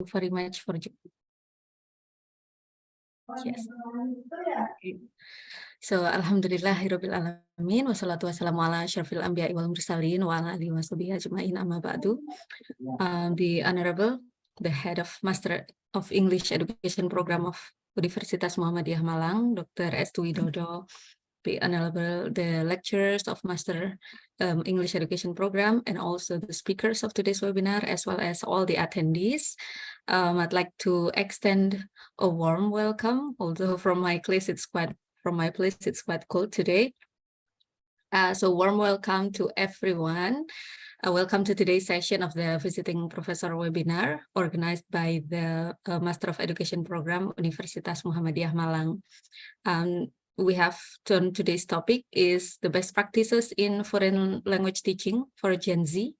very much for joining. Yes. Okay. So, alhamdulillahirabbil alamin wassalatu wassalamu ala asyrafil anbiya'i wal mursalin wa ala alihi washabihi ajmain amma ba'du. The Honorable, the Head of Master of English Education Program of Universitas Muhammadiyah Malang, Dr. S. Widodo, the Honorable, the lecturers of Master English Education Program, and also the speakers of today's webinar, as well as all the attendees. I'd like to extend a warm welcome, although from my place it's quite cold today. So warm welcome to everyone. Welcome to today's session of the Visiting Professor webinar organized by the Master of Education Program Universitas Muhammadiyah Malang. We have today's topic is the best practices in foreign language teaching for Gen Z.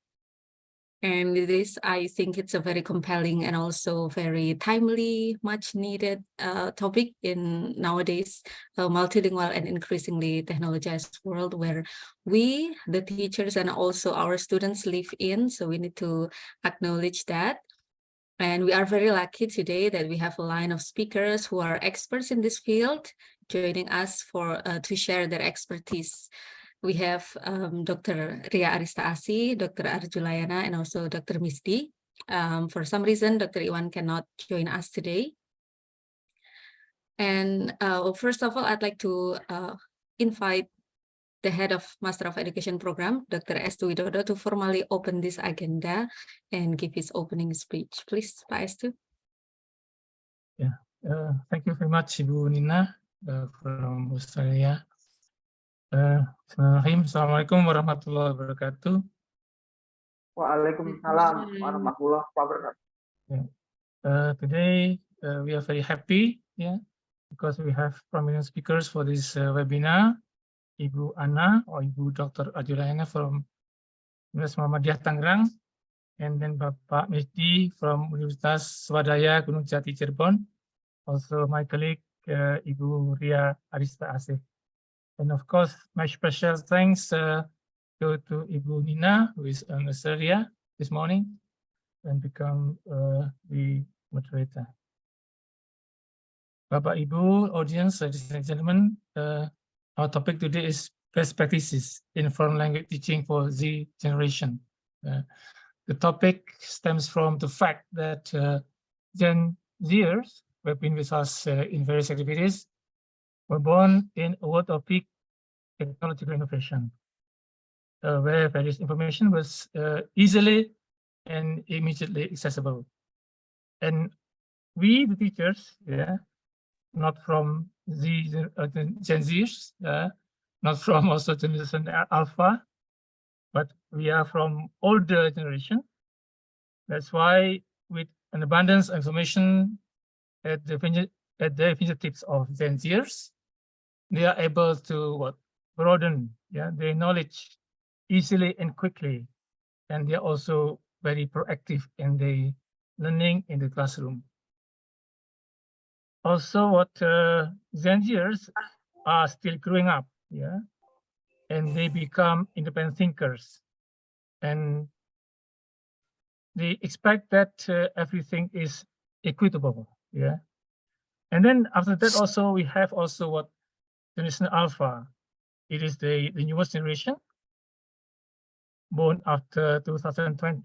And with this, I think it's a very compelling and also very timely, much needed topic in nowadays multilingual and increasingly technologized world where we, the teachers, and also our students live in. So we need to acknowledge that. And we are very lucky today that we have a line of speakers who are experts in this field joining us for to share their expertise. We have Dr. Ria Arista Asi, Dr. Arjulayana, and also Dr. Misdi. For some reason, Dr. Iwan cannot join us today. And first of all, I'd like to invite the Head of Master of Education Program, Dr. S. Widodo, to formally open this agenda and give his opening speech. Please, Pak Estu. Yeah, thank you very much, Ibu Nina from Australia. Bismillahirrahmanirrahim. Assalamualaikum warahmatullahi wabarakatuh. Waalaikumsalam warahmatullahi wabarakatuh. Today we are very happy, because we have prominent speakers for this webinar. Ibu Ana or Ibu Dr. Arjulayana from Universitas Muhammadiyah Tangerang, and then Bapak Misdi from Universitas Swadaya Gunung Jati Cirebon. Also my colleague Ibu Ria Arista Asih. And of course, my special thanks go to Ibu Nina, who is in Australia this morning and become the moderator. Bapak Ibu, audience, ladies and gentlemen, our topic today is best practices in foreign language teaching for Z generation. The topic stems from the fact that Gen Zers who have been with us in various activities were born in a world of peak technological innovation, where various information was easily and immediately accessible. And we, the teachers, not from Gen Zers, not from also Generation Alpha, but we are from older generation. That's why with an abundance of information at the fingertips of Gen Zers, they are able to broaden their knowledge easily and quickly. And they are also very proactive in the learning in the classroom. Also, Gen Zers are still growing up, and they become independent thinkers, and they expect that everything is equitable, And then after that, also we have also Generation Alpha. It is the newest generation, born after 2010.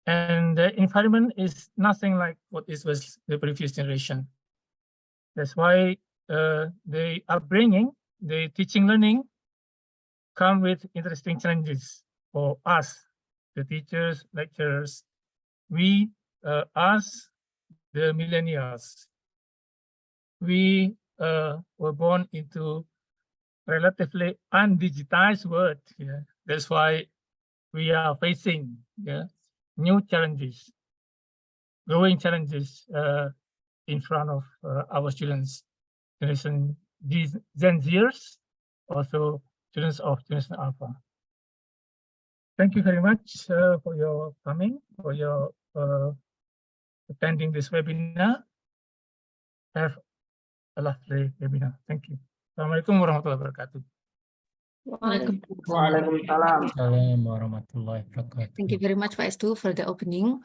And the environment is nothing like what was the previous generation. That's why the upbringing, the teaching learning come with interesting challenges for us, the teachers, lecturers. We, us, the millennials, we were born into relatively undigitized world. That's why we are facing new challenges, growing challenges in front of our students, Generation Gen Zers, also students of Generation Alpha. Thank you very much for your coming, for your attending this webinar. Have a lovely webinar. Thank you. Assalamualaikum warahmatullahi wabarakatuh. Waalaikumsalam. Assalamualaikum warahmatullahi wabarakatuh. Thank you very much, Pak Estu, for the opening.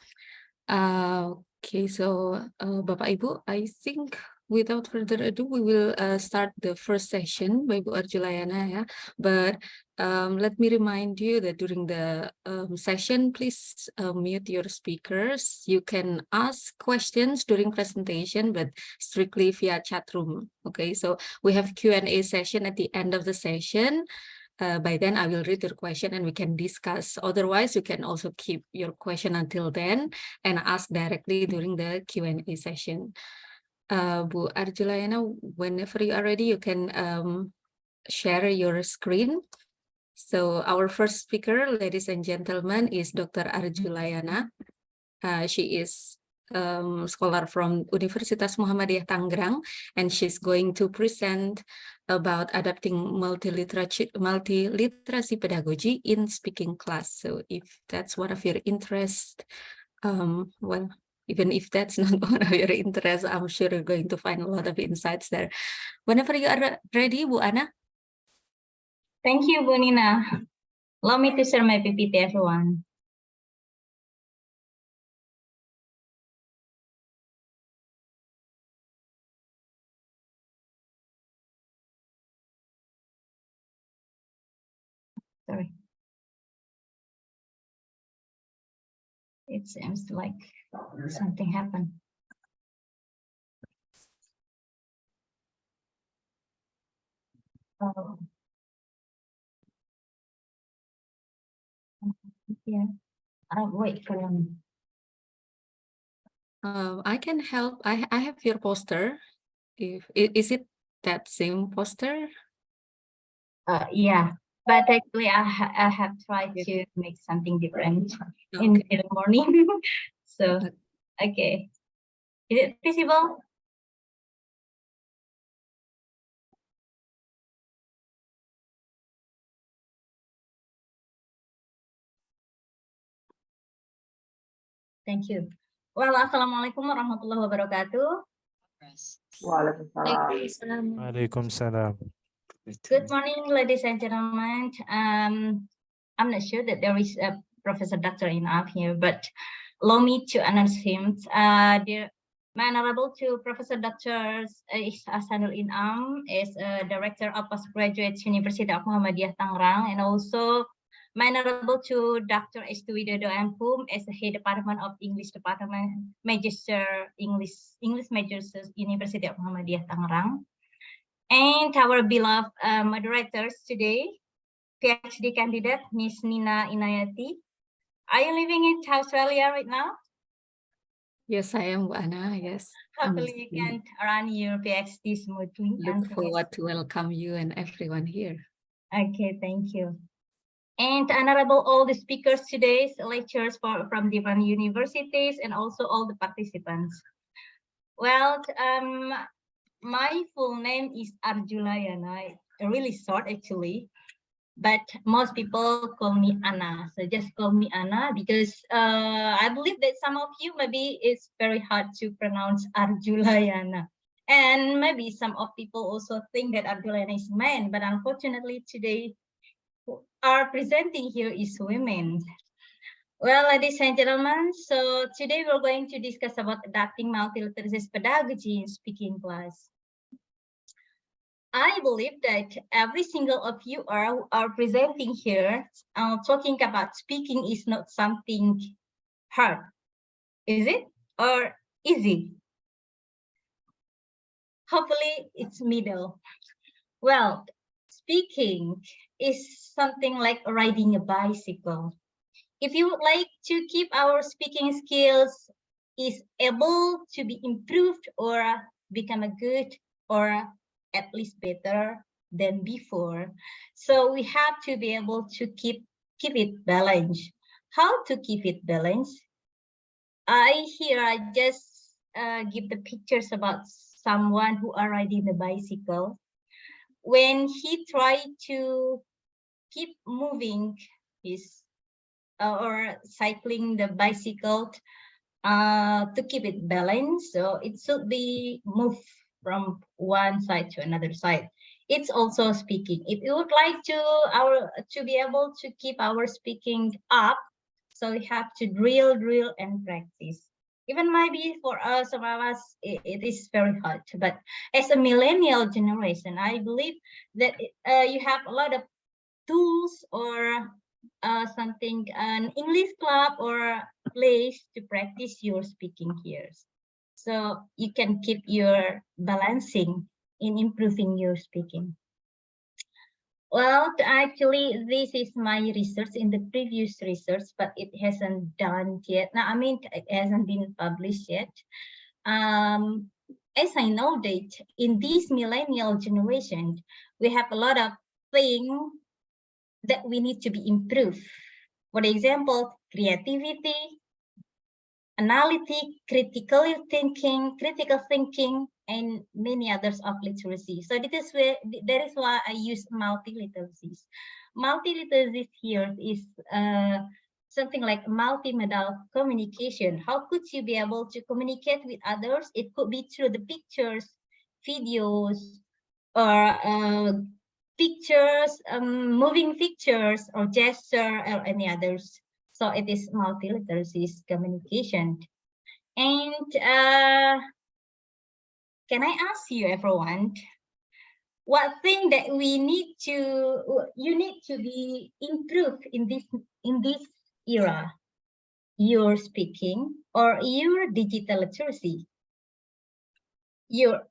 Okay, so Bapak Ibu, I think without further ado, we will start the first session by Bu Arjulayana. Yeah, but let me remind you that during the session, please mute your speakers. You can ask questions during presentation, but strictly via chat room. Okay, so we have Q&A session at the end of the session. By then, I will read your question and we can discuss. Otherwise, you can also keep your question until then and ask directly during the Q&A session. Bu Arjulayana, whenever you are ready, you can share your screen. So our first speaker, ladies and gentlemen, is Dr. Arjulayana. She is scholar from Universitas Muhammadiyah Tangerang, and she's going to present about adapting multiliteracy pedagogy in speaking class. So if that's one of your interests, well, even if that's not one of your interests, I'm sure you're going to find a lot of insights there. Whenever you are ready, Bu Ana. Thank you, Bu Nina. Allow me to share my PPT, everyone. Sorry. It seems like something happened. Oh. Yeah. Wait for a minute. I can help. I have your poster. Is it that same poster? Yeah, but actually I have tried to make something different in the morning. So, okay. Is it visible? Thank you. Well, Assalamualaikum warahmatullahi wabarakatuh. Waalaikumsalam. Waalaikumsalam. Good morning, ladies and gentlemen. I'm not sure that there is a Professor Dr. Inaf here, but allow me to announce him. My honorable to Professor Dr. Hasanul Inam is a director of postgraduate University of Muhammadiyah Tangerang, and also my honorable to Dr. Estu Widodo Ampum as the head department of English department, Magister English Majors University of Muhammadiyah Tangerang. And our beloved moderators today, PhD candidate, Miss Nina Inayati. Are you living in Australia right now? Yes, I am, Bu Ana. Yes. Hopefully you can run your PhD smoothly. Look forward to welcome you and everyone here. Okay, thank you. And honorable all the speakers today's lectures from different universities and also all the participants. Well, my full name is Arjulayana, really short actually, but most people call me Anna. So just call me Anna because I believe that some of you maybe it's very hard to pronounce Arjulayana. And maybe some of people also think that Arjulayana is man, but unfortunately today our presenting here is women. Well, ladies and gentlemen, so today we're going to discuss about adapting multiliteracy pedagogy in speaking class. I believe that every single of you are presenting here, talking about speaking is not something hard, is it? Or easy? Hopefully it's middle. Well, speaking is something like riding a bicycle. If you would like to keep our speaking skills is able to be improved or become a good or at least better than before, so we have to be able to keep it balanced. How to keep it balanced? I just give the pictures about someone who are riding the bicycle. When he tried to keep moving his or cycling the bicycle to keep it balanced, so it should be moved from one side to another side. it's also speaking. If you would like to be able to keep our speaking up, so we have to drill and practice. Even maybe for us, some of us, it is very hard. But as a millennial generation, I believe that you have a lot of tools or something, an English club or place to practice your speaking here. So you can keep your balancing in improving your speaking. Well, actually, this is my research in the previous research, but it hasn't done yet. Now, I mean, it hasn't been published yet. As I know that in this millennial generation, we have a lot of things that we need to be improved. For example, creativity, analytic, critical thinking, and many others of literacy. So that is why I use multi-literacies. Multi-literacies here is something like multimodal communication. How could you be able to communicate with others? It could be through the pictures, videos, or pictures, moving pictures, or gesture, or any others. So it is multi-literacies communication. And can I ask you, everyone, what thing that you need to be improved in this era? Your speaking or your digital literacy? Your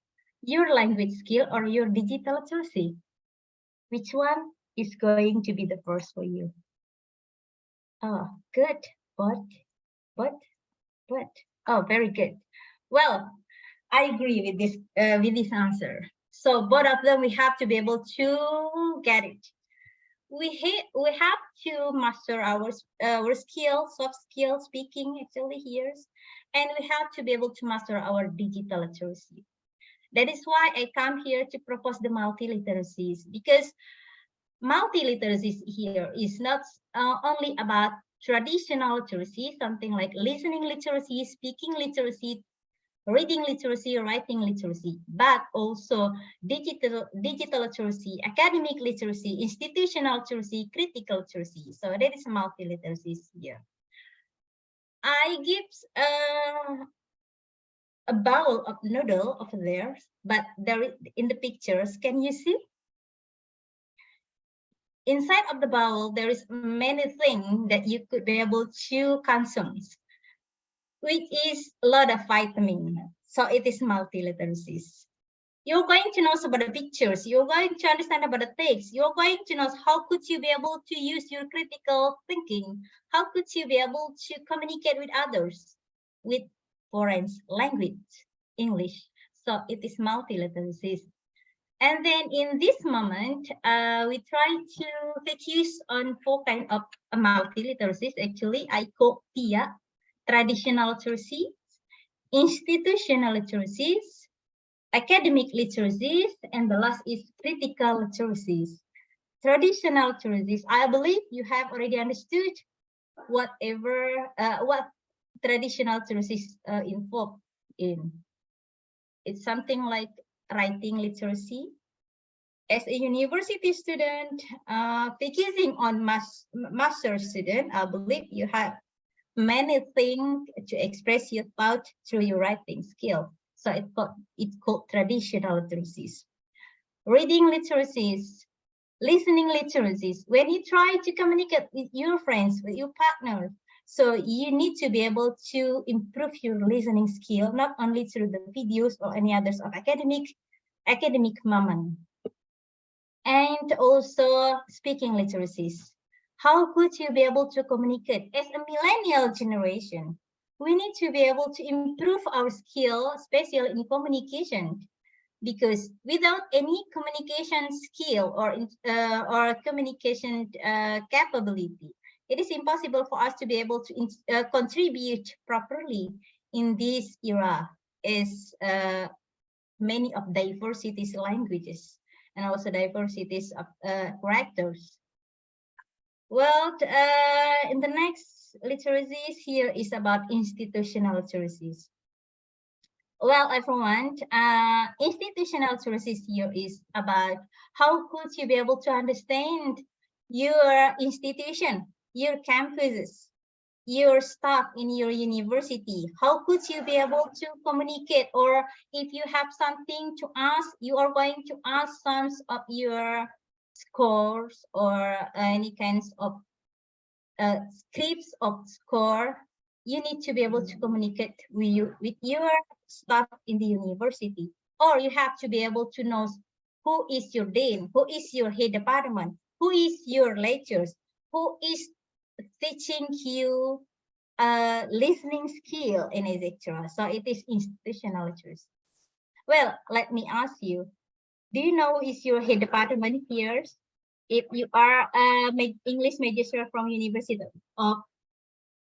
language skill or your digital literacy? Which one is going to be the first for you? Oh, good. What? Oh, very good. Well, I agree with this answer. So both of them, we have to be able to get it. We have to master our skills, soft skills, speaking actually here, and we have to be able to master our digital literacy. That is why I come here to propose the multi-literacies, because multi-literacies here is not only about traditional literacy, something like listening literacy, speaking literacy, reading literacy, writing literacy, but also digital literacy, academic literacy, institutional literacy, critical literacy. So that is multi-literacies here. I give a bowl of noodle over there, but there is, in the pictures, can you see? Inside of the bowl, there is many things that you could be able to consume, which is a lot of vitamin. So it is multi-literacies. You're going to know about the pictures. You're going to understand about the text. You're going to know how could you be able to use your critical thinking. How could you be able to communicate with others with foreign language, English. So it is multi-literacies. And then in this moment, we try to focus on 4 kinds of multi-literacies. Actually, I call TIA, traditional literacy, institutional literacies, academic literacies, and the last is critical literacies. Traditional literacies, I believe you have already understood what traditional literacies involved in. It's something like writing literacy. As a university student, focusing on master student, I believe you have many things to express your thought through your writing skill. So it's called traditional literacies. Reading literacies, listening literacies. When you try to communicate with your friends, with your partner, so you need to be able to improve your listening skill, not only through the videos or any others of academic moment. And also speaking literacies. How could you be able to communicate? As a millennial generation, we need to be able to improve our skill, especially in communication, because without any communication skill or communication capability, it is impossible for us to be able to contribute properly in this era, as many of diversities languages and also diversities of characters. Well, in the next literacies here is about institutional literacies. Well, everyone, institutional literacy here is about how could you be able to understand your institution, your campuses, your staff in your university. How could you be able to communicate, or if you have something to ask, you are going to ask some of your scores or any kinds of scripts of score, you need to be able to communicate with your staff in the university, or you have to be able to know who is your dean, who is your head department, who is your lecturers, who is teaching you listening skill and etc. So it is institutional literacy. Well, let me ask you, do you know who is your head department here? If you are a English major from University of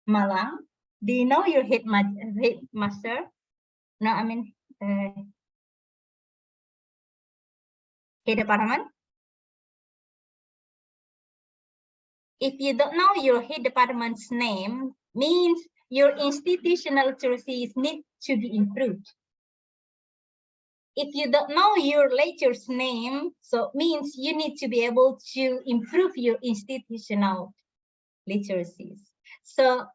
Malang, do you know your headmaster? No, I mean head department. If you don't know your head department's name, means your institutional literacy needs to be improved. If you don't know your lecturer's name, so means you need to be able to improve your institutional literacies. So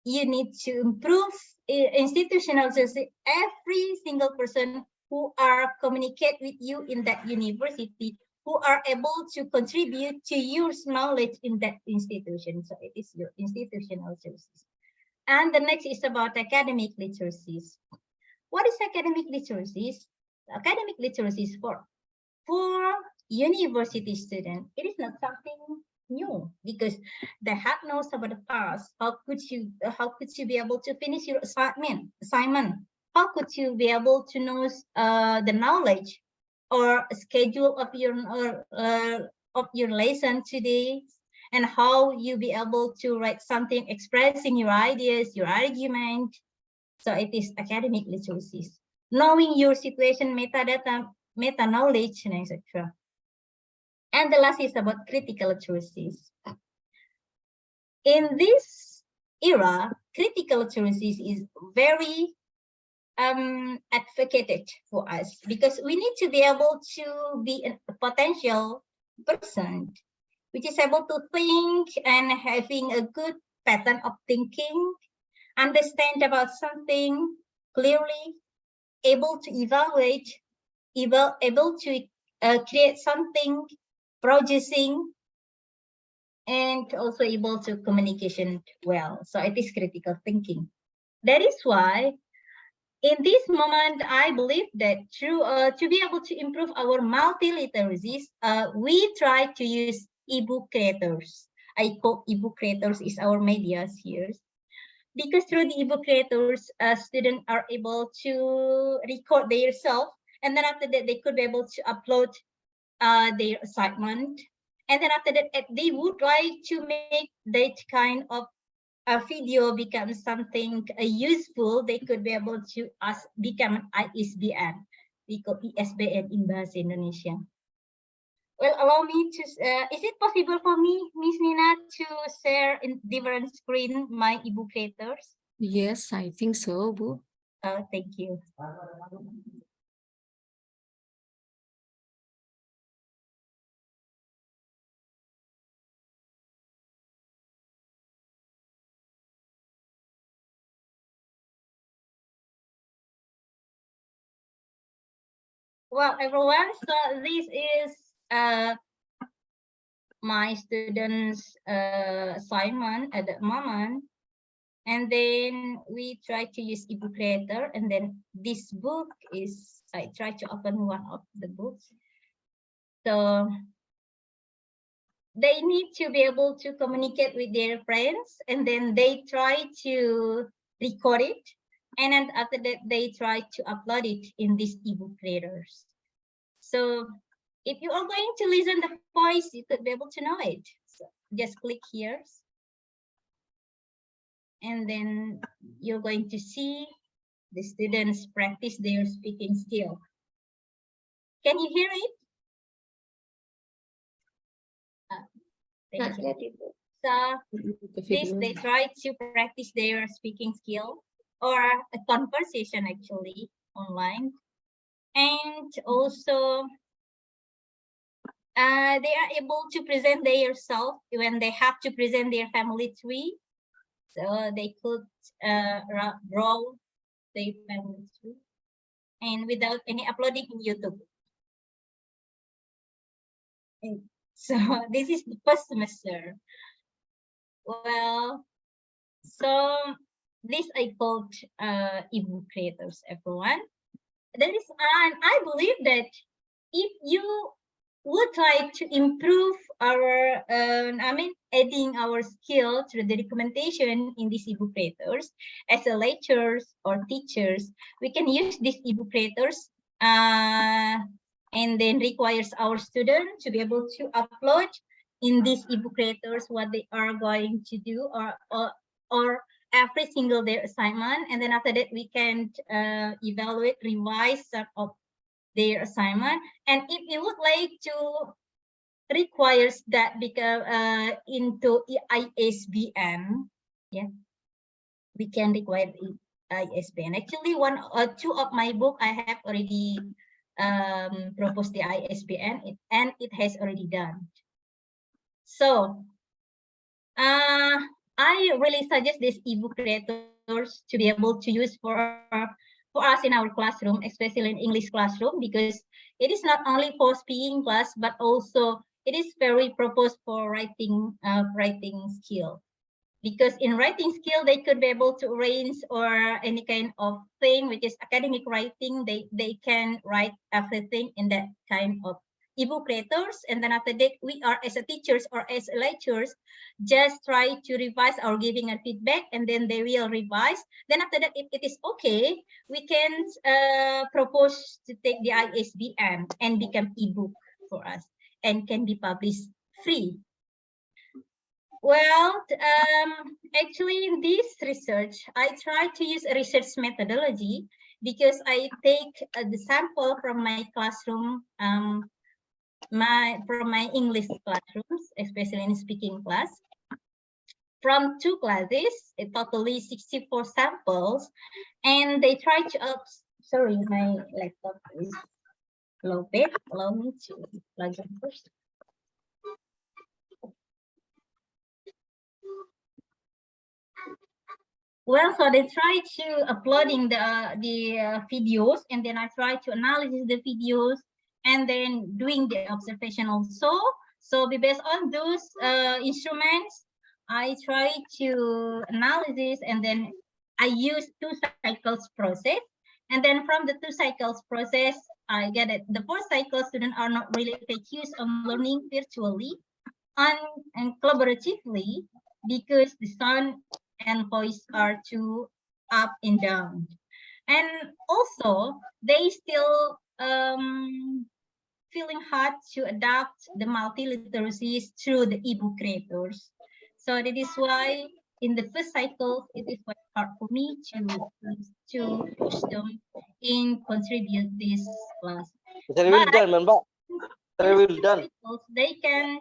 you need to improve institutional literacy. Every single person who are communicate with you in that university, who are able to contribute to your knowledge in that institution. So it is your institutional literacy. And the next is about academic literacies. What is academic literacies? Academic literacies for university students, it is not something new because they have knows about the past. How could you be able to finish your assignment? How could you be able to know the knowledge or schedule of your lesson today, and how you be able to write something expressing your ideas, your argument. So it is academic literacies, knowing your situation, metadata, meta knowledge, and etc. And the last is about critical literacies. In this era, critical literacies is very advocated for us because we need to be able to be a potential person which is able to think and having a good pattern of thinking, understand about something clearly, able to evaluate, able to create something, producing, and also able to communication well. So it is critical thinking. That is why in this moment, I believe that through to be able to improve our multiliteracies, we try to use ebook creators. I call ebook creators is our medias here, because through the ebook creators, students are able to record themselves, and then after that they could be able to upload their assignment, and then after that they would like to make that kind of a video become something useful, they could be able to become an ISBN. We call ISBN in Bahasa Indonesia. Well, allow me to, is it possible for me, Miss Nina, to share in different screen my ebook creators? Yes, I think so, Bu. Thank you. Well, everyone, so this is my students' assignment at the moment. And then we try to use ebook creator, and then this book is, I try to open one of the books. So they need to be able to communicate with their friends, and then they try to record it. And then after that, they try to upload it in these ebook creators. So if you are going to listen the voice, you could be able to know it. So just click here. And then you're going to see the students practice their speaking skill. Can you hear it? Thank you. So this, they try to practice their speaking skill. or a conversation actually online. And also they are able to present themselves when they have to present their family tree. So they could draw their family tree and without any uploading in YouTube. And so this is the first semester. Well, so this I called ebook creators, everyone. That is, and I believe that if you would like to improve our, adding our skill through the documentation in these ebook creators, as a lecturers or teachers, we can use these ebook creators and then requires our students to be able to upload in these ebook creators what they are going to do or every single day assignment, and then after that we can evaluate, revise some of their assignment. And if you would like to requires that because into ISBN, yeah, we can require ISBN. Actually, two of my book I have already proposed the ISBN, and it has already done. So I really suggest these ebook creators to be able to use for us in our classroom, especially in English classroom, because it is not only for speaking class, but also it is very proposed for writing skill. Because in writing skill, they could be able to arrange or any kind of thing which is academic writing. They can write everything in that kind of ebook creators, and then after that we are as a teachers or as lecturers just try to revise or giving a feedback, and then they will revise. Then after that, if it is okay, we can propose to take the ISBN and become ebook for us and can be published free. Well, actually in this research, I try to use a research methodology because I take the sample from my classroom, from my English classrooms, especially in speaking class, from 2 classes, totally 64 samples, and they try to, sorry, my laptop is low bit, allow me to plug in first. Well, so they try to uploading the videos, and then I try to analyze the videos, and then doing the observation also. So based on those instruments, I try to analysis, and then I use 2 cycles process, and then from the 2 cycles process, I get it. The 4th cycle students are not really focused on learning virtually and collaboratively because the sound and voice are too up and down, and also they still feeling hard to adapt the multiliteracies through the ebook creators. So that is why in the first cycle it is quite hard for me to push them in contribute this class. They can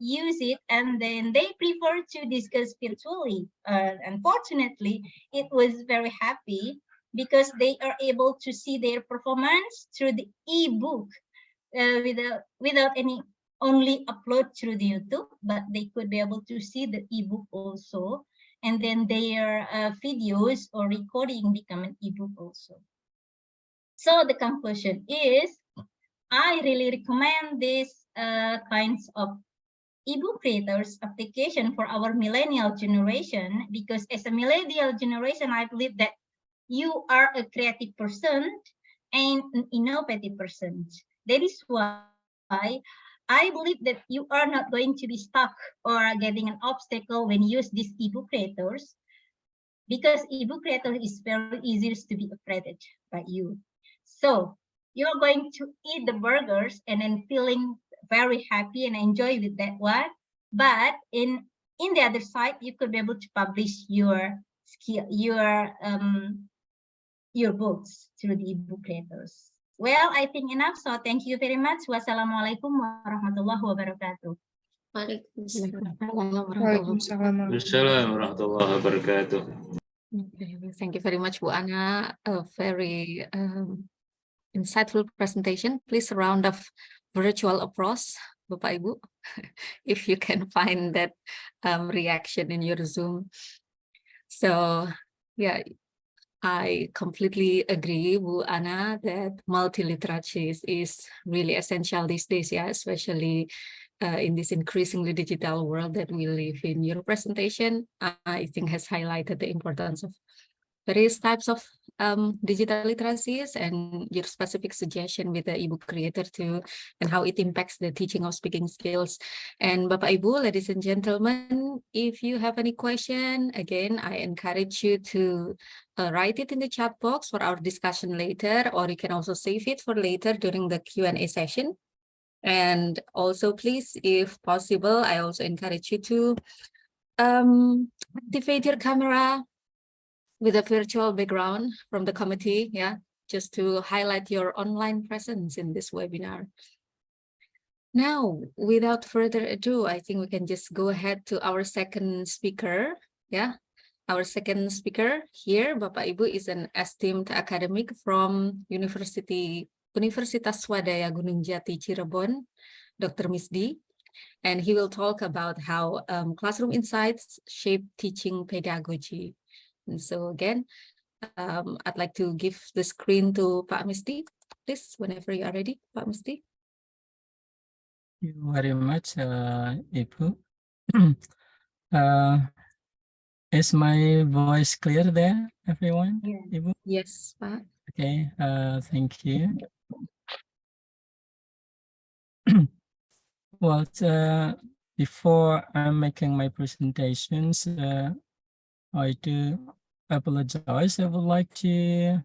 use it, and then they prefer to discuss virtually. Unfortunately, it was very happy because they are able to see their performance through the ebook without any only upload through the YouTube, but they could be able to see the ebook also, and then their videos or recording become an ebook also. So the conclusion is, I really recommend these kinds of ebook creators application for our millennial generation, because as a millennial generation, I believe that you are a creative person and an innovative person. That is why I believe that you are not going to be stuck or getting an obstacle when you use these ebook creators, because ebook creator is very easy to be operated by you. So you're going to eat the burgers and then feeling very happy and enjoy with that one. But in the other side, you could be able to publish your skill, your books through the ebook creators. Well, I think enough. So thank you very much. Wassalamualaikum warahmatullahi wabarakatuh. Waalaikumsalam warahmatullahi wabarakatuh. Waalaikumsalam warahmatullahi wabarakatuh. Okay, thank you very much, Bu Ana. A very insightful presentation. Please a round of virtual applause, Bapak Ibu, if you can find that reaction in your Zoom. So, yeah, I completely agree, Bu Ana, that multiliteracy is really essential these days, yeah, especially in this increasingly digital world that we live in. Your presentation, I think, has highlighted the importance of various types of digital literacies and your specific suggestion with the ebook creator too, and how it impacts the teaching of speaking skills. And Bapak Ibu, ladies and gentlemen, if you have any question, again, I encourage you to write it in the chat box for our discussion later, or you can also save it for later during the Q&A session. And also, please, if possible, I also encourage you to activate your camera with a virtual background from the committee, yeah, just to highlight your online presence in this webinar. Now, without further ado, I think we can just go ahead to our second speaker, yeah. Our second speaker here, Bapak Ibu, is an esteemed academic from Universitas Swadaya Gunung Jati, Cirebon, Dr. Misdi, and he will talk about how classroom insights shape teaching pedagogy. And so again, I'd like to give the screen to Pak Misdi, please, whenever you are ready, Pak Misdi. Thank you very much, Ibu. Is my voice clear there, everyone? Yeah. Ibu? Yes, Pak. Okay, thank you. Well, before I'm making my presentations, I do apologize. I would like to,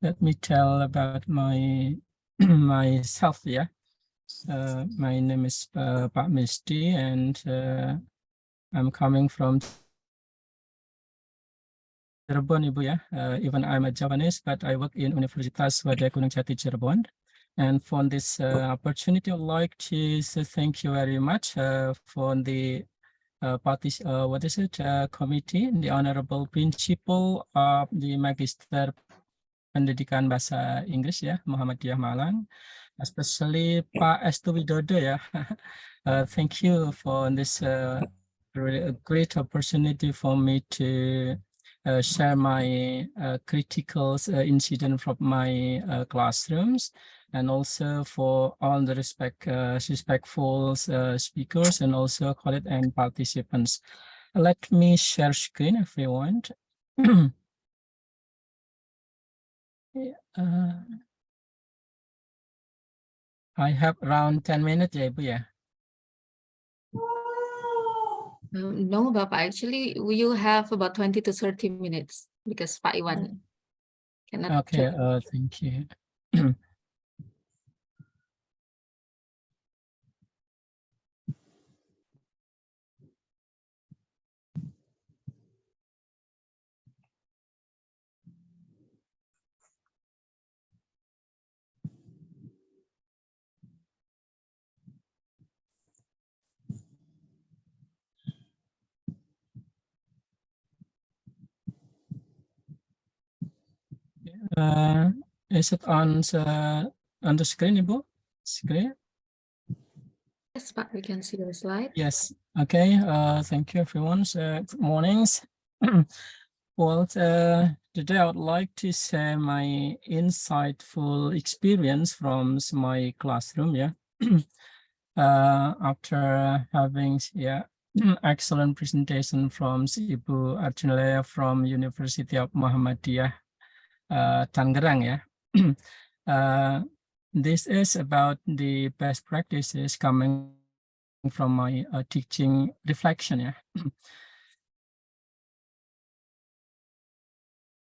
let me tell about my myself, yeah. My name is Pak Misdi, and I'm coming from Cirebon, Ibu, ya. Even I'm a Javanese, but I work in Universitas Swadaya Gunung Jati, Cirebon. And for this opportunity, I'd like to say thank you very much for the committee, the Honorable Principal of the Magister Pendidikan Bahasa Inggris, ya, Muhammadiyah Malang, especially Pak Estu Widodo, ya. Thank you for this really a great opportunity for me to share my critical incident from my classrooms, and also for all the respectful speakers and also colleagues and participants. Let me share screen if you want. I have around 10 minutes, ya, Ibu, ya. No, Bapak, actually, you have about 20 to 30 minutes because Pak Iwan cannot. Okay, thank you. Is it on the screen, Ibu? Screen? Yes, Pak, we can see the slide. Yes. Okay. Thank you, everyone. Good mornings. Well, today I would like to share my insightful experience from my classroom. Yeah. After having excellent presentation from Ibu Arjunalaya from University of Muhammadiyah, Tangerang. Yeah. This is about the best practices coming from my teaching reflection. Yeah.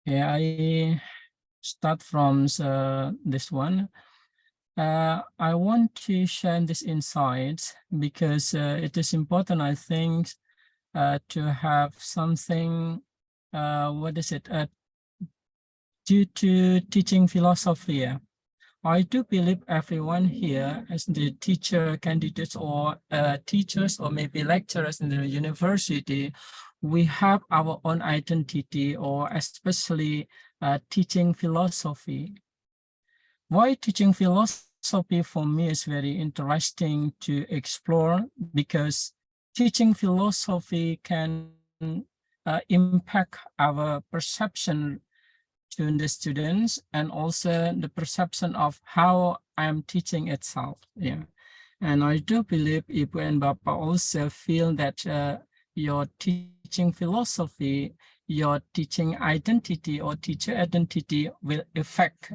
Yeah, I start from this one. I want to share this insights because it is important, I think, to have something, due to teaching philosophy. Yeah. I do believe everyone here as the teacher candidates or teachers or maybe lecturers in the university we have our own identity, or especially teaching philosophy. Why teaching philosophy for me is very interesting to explore, because teaching philosophy can impact our perception to the students, and also the perception of how I'm teaching itself. Yeah, and I do believe Ibu and Bapak also feel that your teaching philosophy, your teaching identity or teacher identity will affect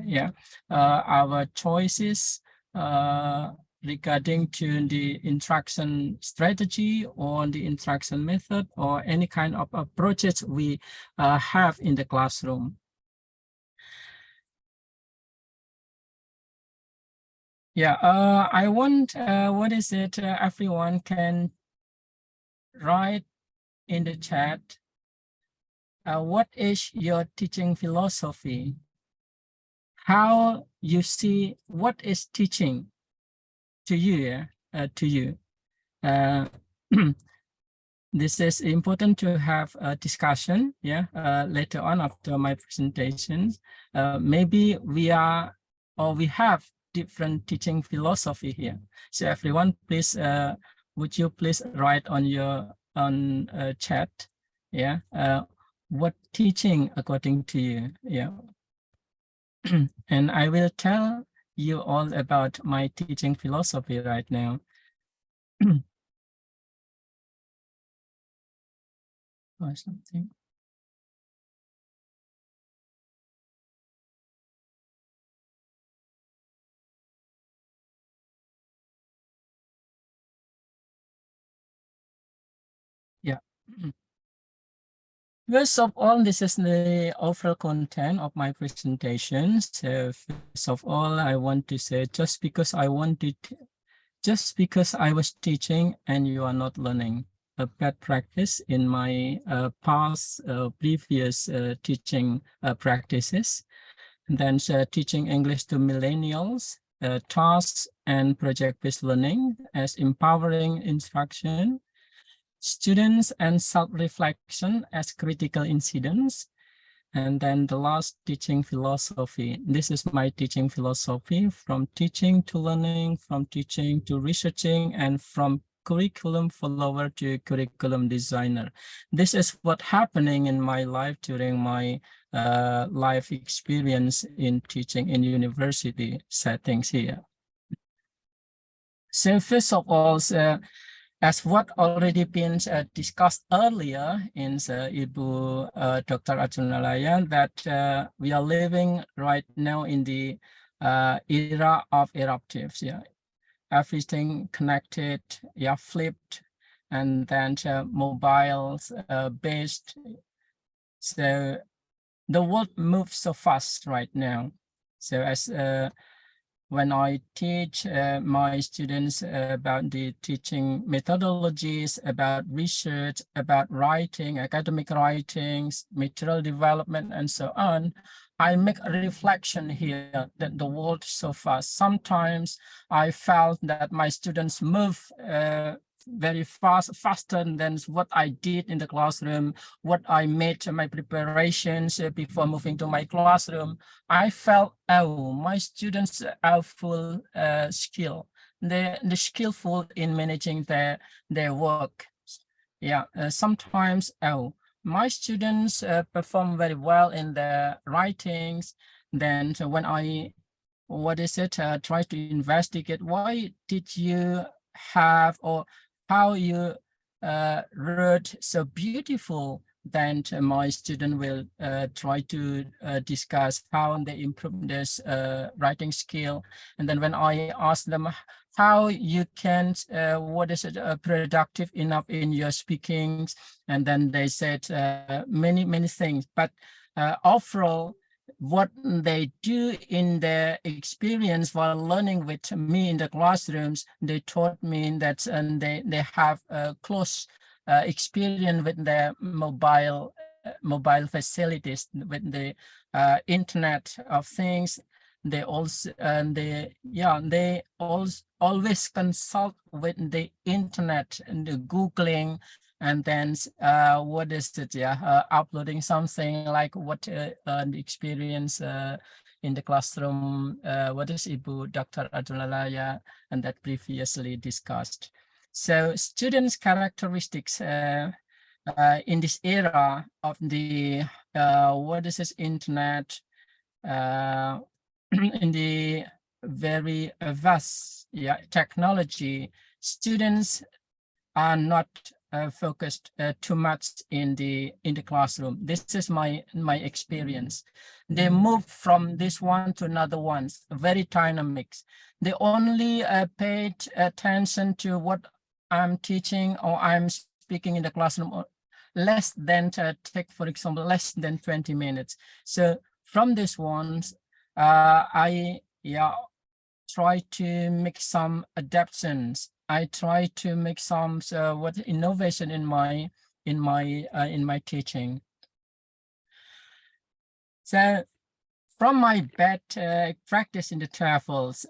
our choices regarding to the interaction strategy or the interaction method or any kind of approaches we have in the classroom. Yeah, I want, what is it? Everyone can write in the chat. What is your teaching philosophy? How you see what is teaching to you? This is important to have a discussion. Yeah, later on after my presentation. Maybe we have different teaching philosophy here. So everyone, please, would you please write on your chat? Yeah, what teaching according to you? Yeah, and I will tell you all about my teaching philosophy right now. Or something. Yeah. First of all, this is the overall content of my presentation. So first of all, I want to say, just because I was teaching and you are not learning, a bad practice in my previous teaching practices. And then teaching English to millennials, tasks and project-based learning as empowering instruction, students and self-reflection as critical incidents. And then the last, teaching philosophy. This is my teaching philosophy, from teaching to learning, from teaching to researching, and from curriculum follower to curriculum designer. This is what happening in my life during my life experience in teaching in university settings here. So first of all, as what already been discussed earlier in Ibu Dr. Arjunalaya, that we are living right now in the era of eruptives. Yeah, everything connected, yeah, flipped, and then mobiles based. So the world moves so fast right now. So as when I teach my students about the teaching methodologies, about research, about writing, academic writings, material development, and so on, I make a reflection here that the world is so fast. Sometimes I felt that my students move very faster than what I did in the classroom, what I made my preparations before moving to my classroom. I felt, oh, my students are full skill. They're skillful in managing their work. Yeah, sometimes, oh, my students perform very well in their writings. Then when I, try to investigate, why did you have, or how you wrote so beautiful, then my student will try to discuss how they improve this writing skill. And then when I ask them how you can, productive enough in your speakings, and then they said many things. But overall, what they do in their experience while learning with me in the classrooms, they taught me that they have a close experience with their mobile facilities, with the Internet of Things. They also always consult with the Internet and the Googling and then what is it? Uploading something like what the experience in the classroom. What is Ibu Dr. Adulala and that previously discussed. So students' characteristics in this era of the what is this internet, in the very vast technology, students are not focused too much in the classroom. This is my experience. They move from this one to another one, very dynamic. They only paid attention to what I'm teaching or I'm speaking in the classroom less than take, for example, less than 20 minutes. So from this ones, I try to make some adaptations. I try to make some innovation in my teaching. So from my bad practice in the TEFL,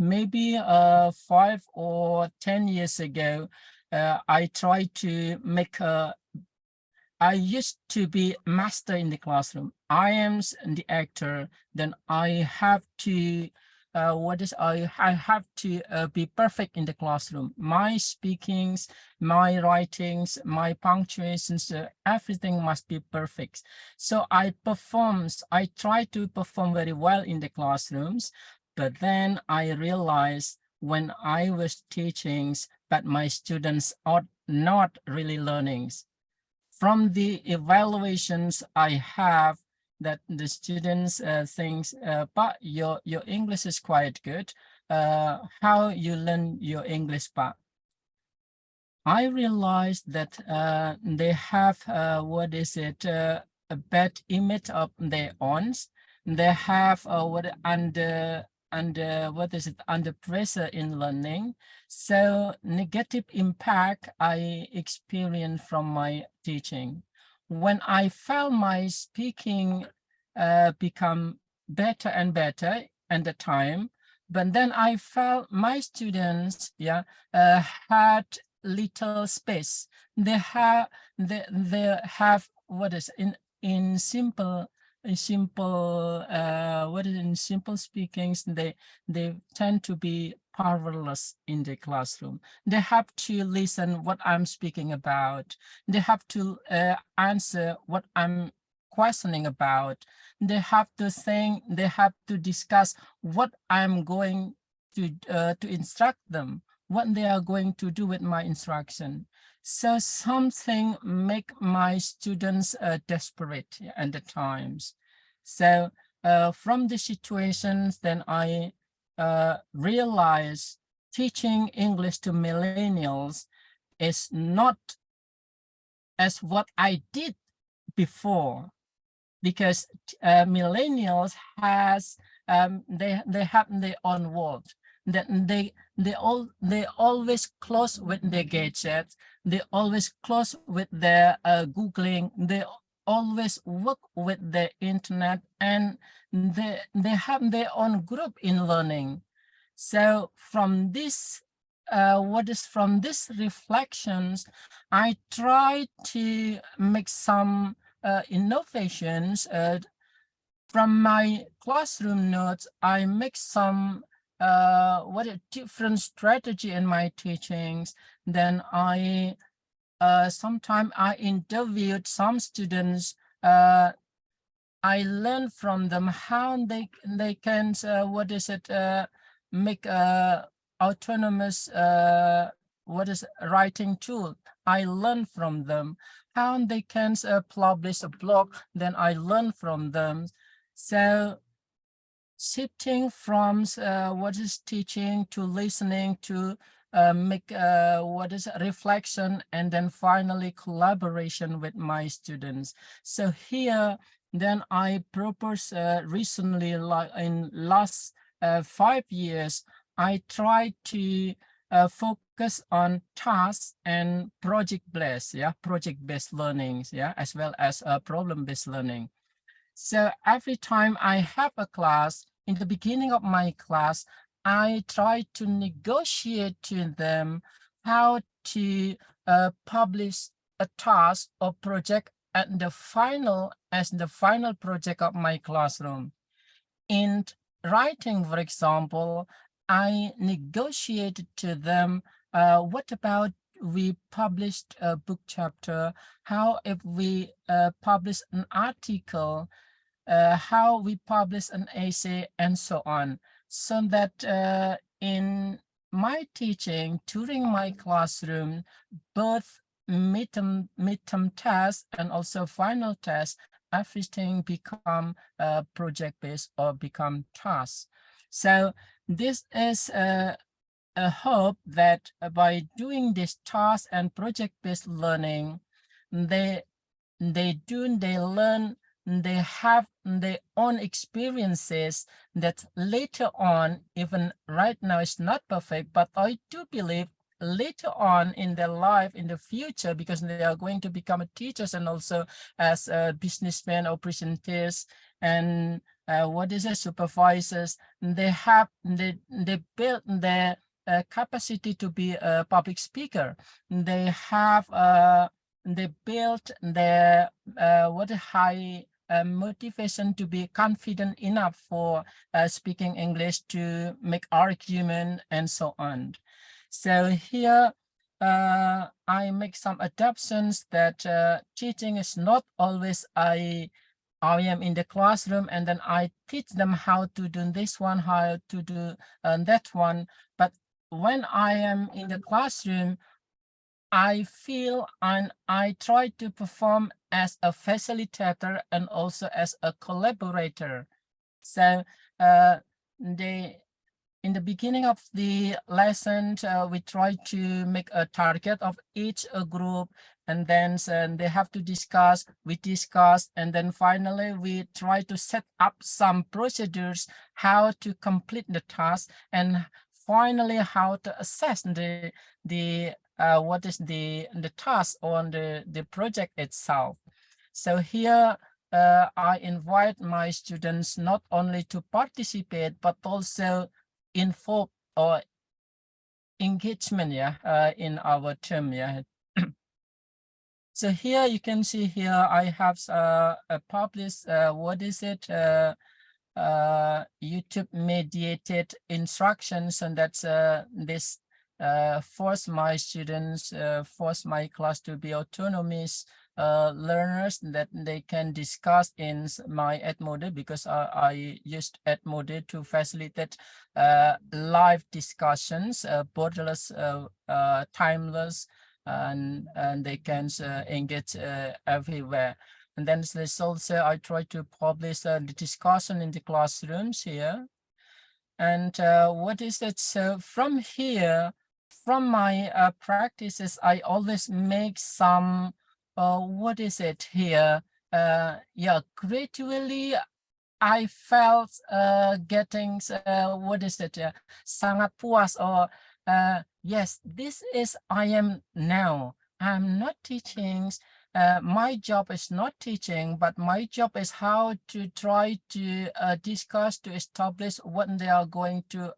maybe 5 or 10 years ago, I tried to make I used to be master in the classroom. I am the actor. Then I have to I have to be perfect in the classroom. My speakings, my writings, my punctuations, everything must be perfect. So I try to perform very well in the classrooms, but then I realized when I was teaching that my students are not really learning. From the evaluations I have, that the students think, but your English is quite good. How you learn your English, but I realized that they have a bad image of their own. They have under pressure in learning. So negative impact I experienced from my teaching. When I felt my speaking become better and better at the time, but then I felt my students had little space. They have what is in simple speakings, they tend to be powerless in the classroom. They have to listen what I'm speaking about. They have to answer what I'm questioning about. They have to think, they have to discuss what I'm going to instruct them, what they are going to do with my instruction. So something make my students desperate at the times. So from the situations, then I realize teaching English to millennials is not as what I did before, because millennials has they have their own world. They always close with their gadgets. They always close with their Googling. They always work with the internet, and they have their own group in learning. So from this, from these reflections, I try to make some innovations. From my classroom notes, I make some different strategy in my teachings. Then I sometimes I interviewed some students. I learned from them how they can make autonomous writing tool. I learned from them how they can publish a blog. Then I learned from them. So shifting from teaching to listening to make reflection, and then finally collaboration with my students. So here, then I propose recently, like in last 5 years, I try to focus on tasks and project-based learning, as well as problem-based learning. So every time I have a class, in the beginning of my class, I try to negotiate to them how to publish a task or project as the final project of my classroom. In writing, for example, I negotiated to them, what about we published a book chapter? How if we publish an article? How we publish an essay, and so on, so that in my teaching during my classroom, both midterm tests and also final tests, everything become project-based or become tasks. So this is a hope that by doing this task and project-based learning, they learn, they have their own experiences that later on, even right now it's not perfect, but I do believe later on in their life, in the future, because they are going to become teachers and also as businessmen or presenters and supervisors, they build their capacity to be a public speaker. They have they built their high motivation to be confident enough for speaking English, to make argument, and so on. So here I make some adaptations that teaching is not always I am in the classroom and then I teach them how to do this one, how to do that one. But when I am in the classroom, I feel and I try to perform as a facilitator and also as a collaborator. So in the beginning of the lesson, we try to make a target of each group, and then they have to discuss, we discuss, and then finally we try to set up some procedures how to complete the task, and finally how to assess what is the task on the project itself. So here I invite my students not only to participate, but also involve or engagement in our term. So here you can see here I have published YouTube mediated instructions, and that's this force my students, force my class to be autonomous learners, that they can discuss in my Edmodo, because I used Edmodo to facilitate live discussions, borderless, timeless, and they can engage everywhere. And then there's also, I try to publish the discussion in the classrooms here. And what is it? So from here, from my practices, I always make some, gradually I felt getting, sangat puas, or yes, this is I am now. I'm not teaching. My job is not teaching, but my job is how to try to discuss, to establish what they are going to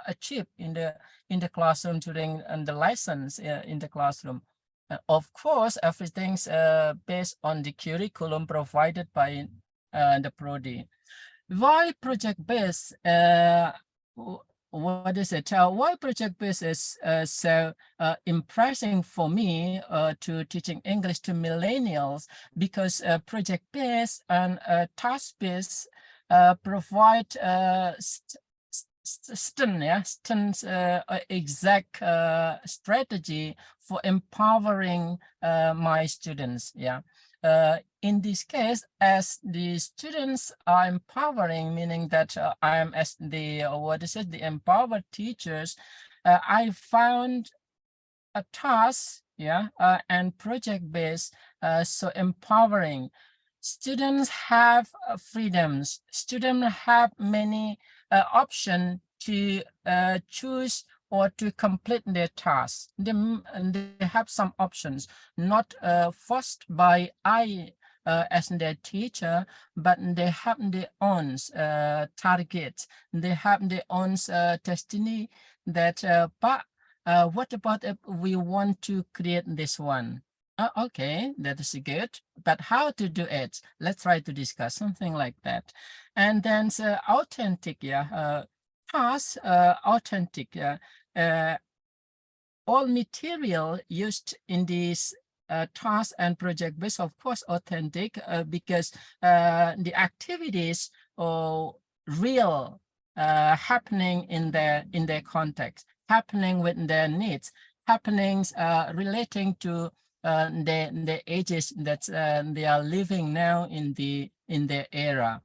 achieve in the classroom during the lessons in the classroom. Of course, everything's based on the curriculum provided by the Prodi. Why project-based? Why project-based is so impressive for me to teaching English to millennials, because project-based and task-based provide exact strategy for empowering my students. In this case, as the students are empowering, meaning that I am as the the empowered teachers, I found a task and project-based so empowering. Students have freedoms. Students have many options to choose or to complete their tasks. They have some options, not forced by I as their teacher, but they have their own targets. They have their own destiny that what about if we want to create this one? Okay, that is good, but how to do it? Let's try to discuss something like that. And then authentic, task, authentic, all material used in this task and project based, of course, authentic, because the activities are real, happening in their context, happening with their needs, happenings relating to the ages that they are living now in their era.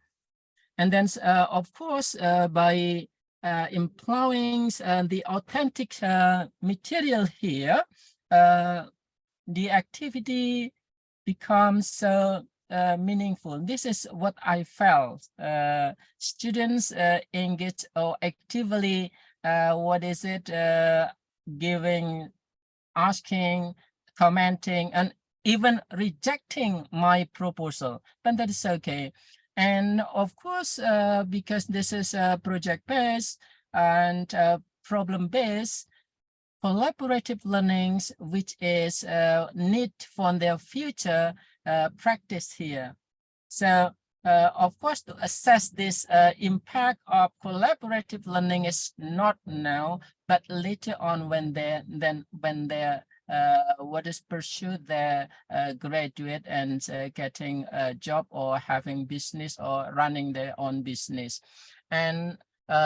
And then, of course, by employing the authentic material here, the activity becomes meaningful. This is what I felt. Students engage or actively, giving, asking, commenting, and even rejecting my proposal, but that is okay. And of course, because this is project-based and problem-based, collaborative learnings, which is need for their future practice here. So, of course, to assess this impact of collaborative learning is not now, but later on when they pursue their graduate and getting a job or having business or running their own business. And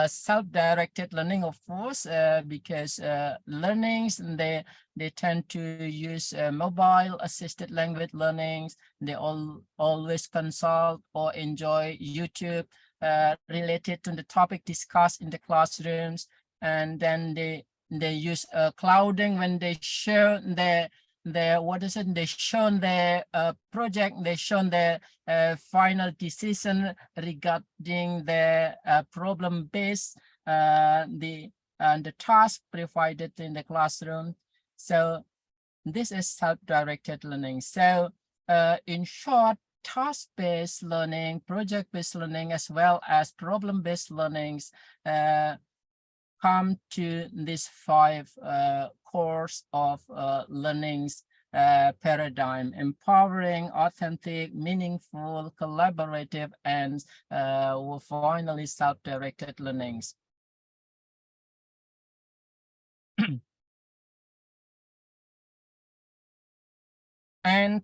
self-directed learning, of course, because learnings, they tend to use mobile assisted language learnings. They always consult or enjoy YouTube related to the topic discussed in the classrooms, and then they use clouding when they share their they show their project, they show their final decision regarding the problem based the task provided in the classroom. So this is self-directed learning. So in short, task-based learning, project-based learning, as well as problem-based learnings come to these 5 cores of learnings paradigm: empowering, authentic, meaningful, collaborative, and finally self-directed learnings. And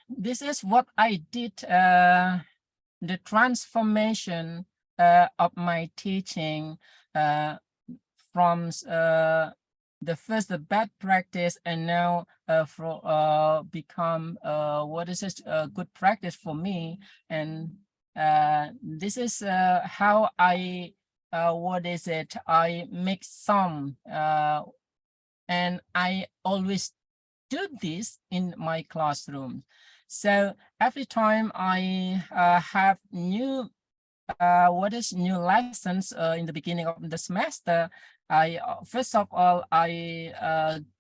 this is what I did, the transformation of my teaching from the bad practice, and now become good practice for me. And this is how I I make some and I always do this in my classroom. So every time I have new new lessons in the beginning of the semester, I first of all I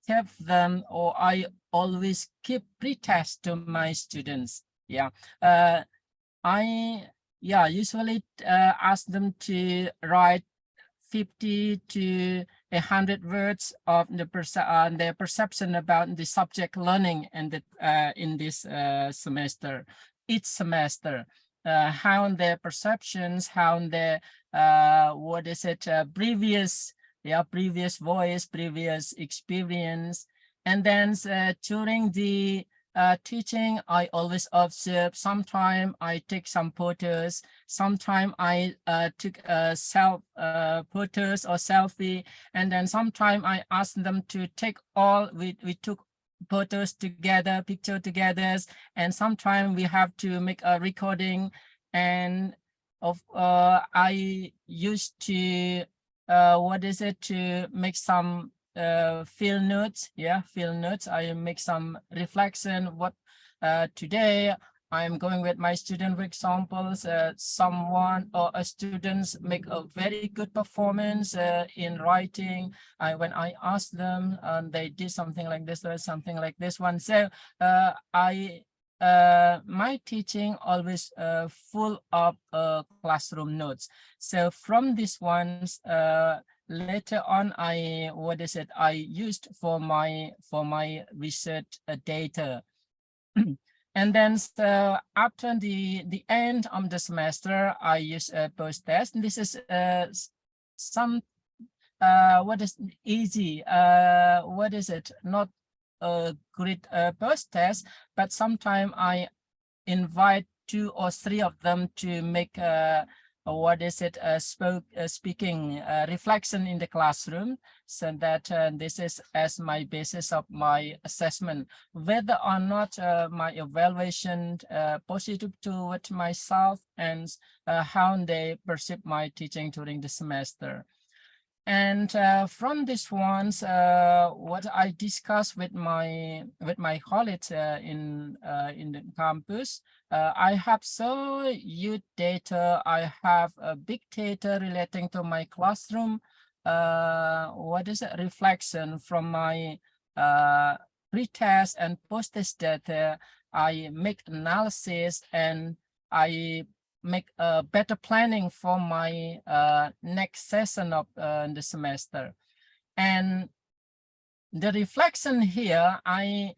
give them, or I always keep pretest to my students. I usually ask them to write 50 to 100 words of their perception about the subject learning and in this semester, each semester. How their perceptions, how their previous voice, previous experience. And then during the teaching, I always observe. Sometimes I take some photos, sometimes I took self photos or selfie, and then sometimes I ask them to take we took photos together, picture together, and sometimes we have to make a recording. And I used to to make some field notes. Field notes. I make some reflection. What today I'm going with my student, for example, someone or a student make a very good performance in writing. When I asked them, they did something like this or something like this one. So my teaching always full of classroom notes. So from these ones, later on, I used for my research data. And then after the end of the semester, I use a post test. This is some what is easy, what is it, not a great post test, but sometimes I invite 2 or 3 of them to make speaking reflection in the classroom, so that this is as my basis of my assessment, whether or not my evaluation positive toward myself, and how they perceive my teaching during the semester. And from this ones, what I discussed with my colleagues in the campus, I have so huge data. I have a big data relating to my classroom. Reflection from my pre-test and post-test data. I make analysis, and I make a better planning for my next session of the semester. And the reflection here, I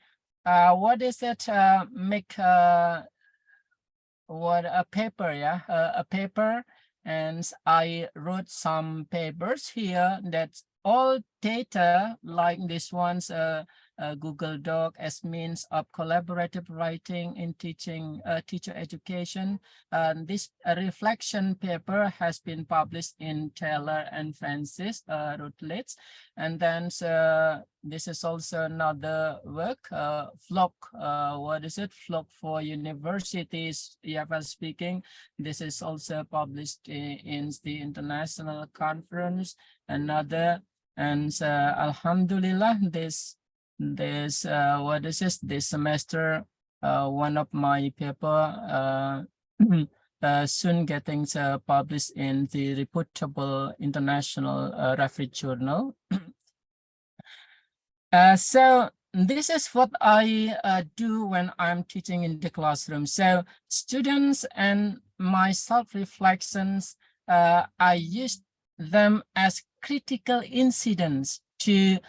make a paper, a paper, and I wrote some papers here that all data like this one's Google Doc as means of collaborative writing in teaching teacher education. This reflection paper has been published in Taylor and Francis Routledge. And then this is also another work, FLOC, FLOC for universities, EFL speaking. This is also published in the international conference, another. And Alhamdulillah, this semester, one of my paper soon getting published in the reputable international reference journal. So this is what I do when I'm teaching in the classroom. So students and my self-reflections, I use them as critical incidents to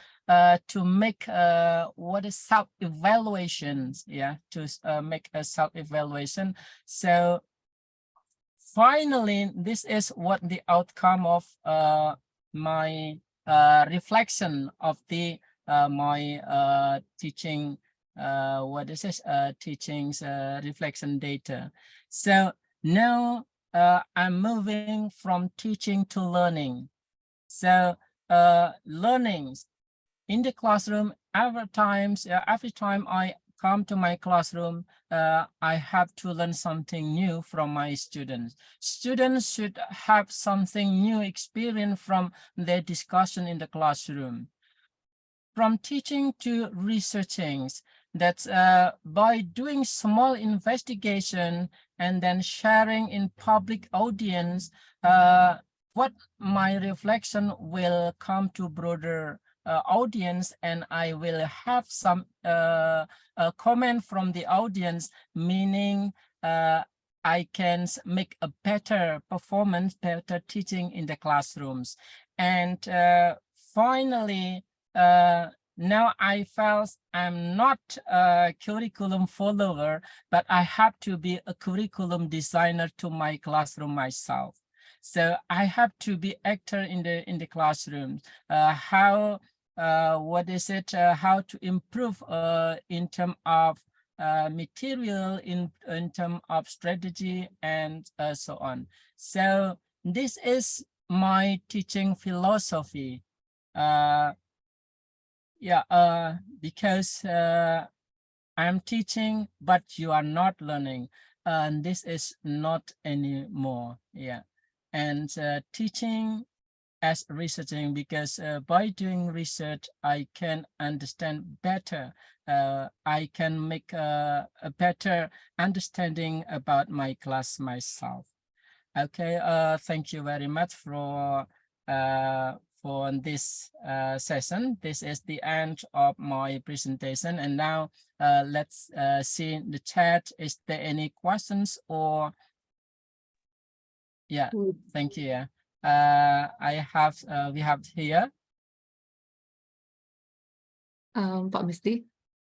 make self-evaluations, to make a self-evaluation. So finally, this is what the outcome of my reflection of the my teaching teaching's reflection data. So now I'm moving from teaching to learning. So learnings in the classroom, every time I come to my classroom, I have to learn something new from my students. Students should have something new experience from their discussion in the classroom. From teaching to researching, that's by doing small investigation and then sharing in public audience, what my reflection will come to broader audience, and I will have some comment from the audience, meaning I can make a better performance, better teaching in the classrooms. And finally, now I felt I'm not a curriculum follower, but I have to be a curriculum designer to my classroom myself. So I have to be actor in the classroom. How to improve in terms of material, in terms of strategy, and so on. So this is my teaching philosophy. Because I'm teaching, but you are not learning, and this is not anymore. And teaching as researching, because by doing research, I can understand better. I can make a better understanding about my class myself. Okay, thank you very much for this session. This is the end of my presentation, and now let's see in the chat. Is there any questions or? Thank you. we have here. Pak Misdi,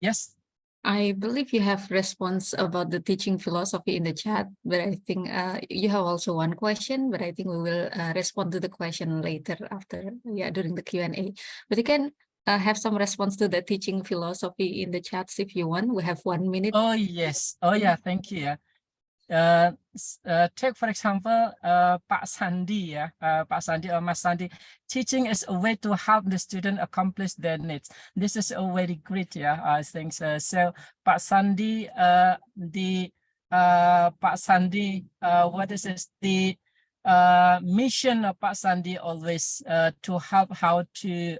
Yes. I believe you have response about the teaching philosophy in the chat, but I think you have also one question, but I think we will respond to the question later after, during the Q&A. But you can have some response to the teaching philosophy in the chats if you want. We have 1 minute. Oh, yes. Oh, yeah. Thank you. Take, for example, Pak Sandi, Pak Sandi or Mas Sandi, teaching is a way to help the student accomplish their needs. This is a very great, I think so. So, Pak Sandi, Pak Sandi, what is this? The mission of Pak Sandi always to help how to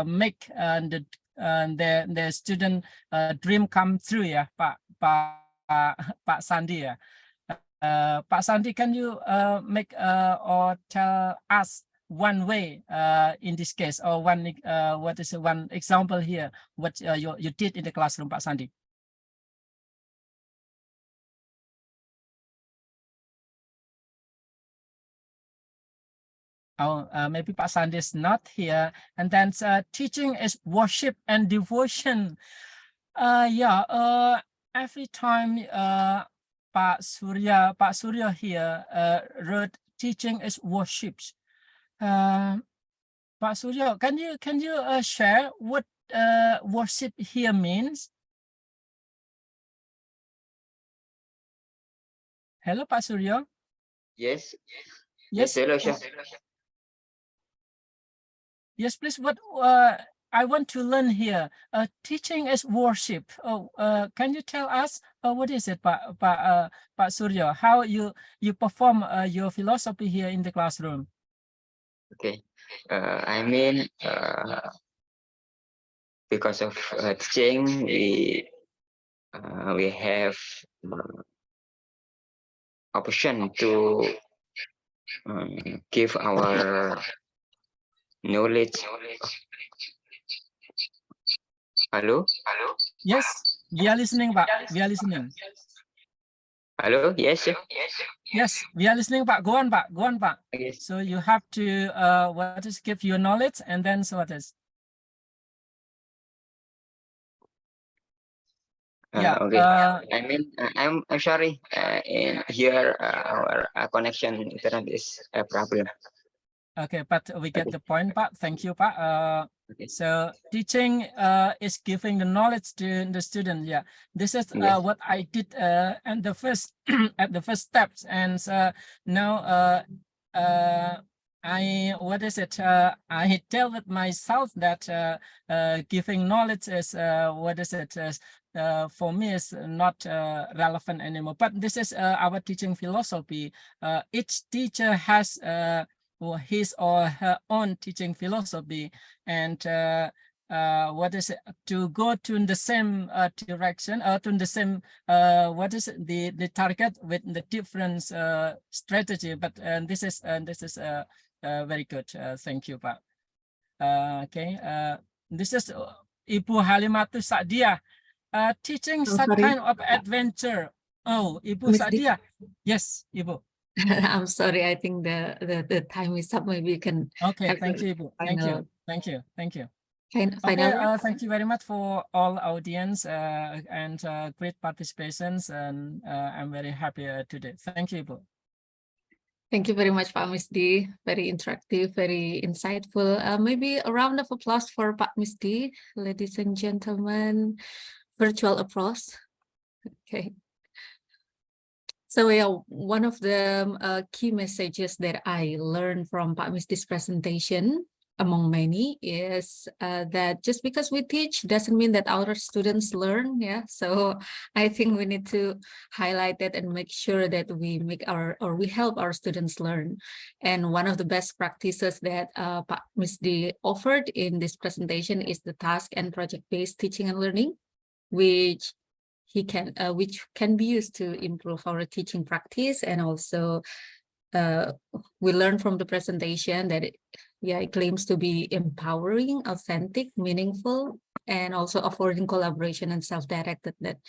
make the student dream come true, Pak Sandi. Pak Sandi, can you make or tell us one way in this case, or one what is one example here what you did in the classroom, Pak Sandi? Oh, maybe Pak Sandi is not here. And then teaching is worship and devotion. Every time Pak Surya here wrote teaching is worship. Pak Surya, can you share what worship here means? Hello, Pak Surya. Yes. Yes. Hello, Chef. Yes, please. What I want to learn here. Teaching is worship. Can you tell us what is it, Pak Surya? How you perform your philosophy here in the classroom? Okay. I mean, because of teaching, we have option to give our knowledge. Hello? Yes, we are listening, Pak. We are listening. Hello? Yes, Chef. Yes, we are listening, Pak. Go on, Pak. Go on, Pak. Yes. So you have to what is give your knowledge, and then so what is? Okay. I mean, I'm sorry. In here, our connection internet is a problem. Okay, but we get the point, Pak. Thank you, Pak. Okay. So teaching is giving the knowledge to the student. Yeah, this is Yes. what I did at the first at the first steps, and now I I tell with myself that giving knowledge is for me is not relevant anymore. But this is our teaching philosophy. Each teacher has or his or her own teaching philosophy, and to go to the same direction or to the same the target with the different strategy. But this is very good. Thank you, Pak. Okay, this is Ibu Halimatus Sa'diah teaching some kind of adventure. Oh, Ibu Sa'diah. Yes, Ibu. I'm sorry, I think the time is up. Maybe you can. Okay, thank you, Ibu. Thank you. Thank you. Final Okay, thank you very much for all audience and great participations, and I'm very happy today. Thank you, Ibu. Thank you very much, Pak Misdi. Very interactive, very insightful. Maybe a round of applause for Pak Misdi, ladies and gentlemen. Virtual applause. Okay. So one of the key messages that I learned from Pak Misdi's presentation, among many, is that just because we teach doesn't mean that our students learn. So I think we need to highlight that and make sure that we we help our students learn. And one of the best practices that Pak Misdi offered in this presentation is the task and project-based teaching and learning, which can be used to improve our teaching practice. And also we learned from the presentation that it claims to be empowering, authentic, meaningful, and also affording collaboration and self-directedness.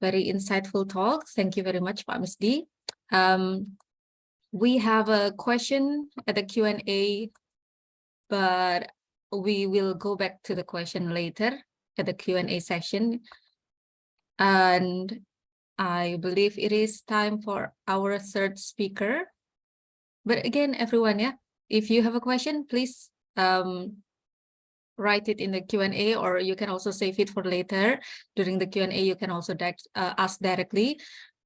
Very insightful talk. Thank you very much, Pak Misdi. We have a question at the Q&A, but we will go back to the question later at the Q&A section. And I believe it is time for our third speaker. But again, everyone, yeah, if you have a question, please write it in the Q&A, or you can also save it for later. During the Q&A, you can also ask directly,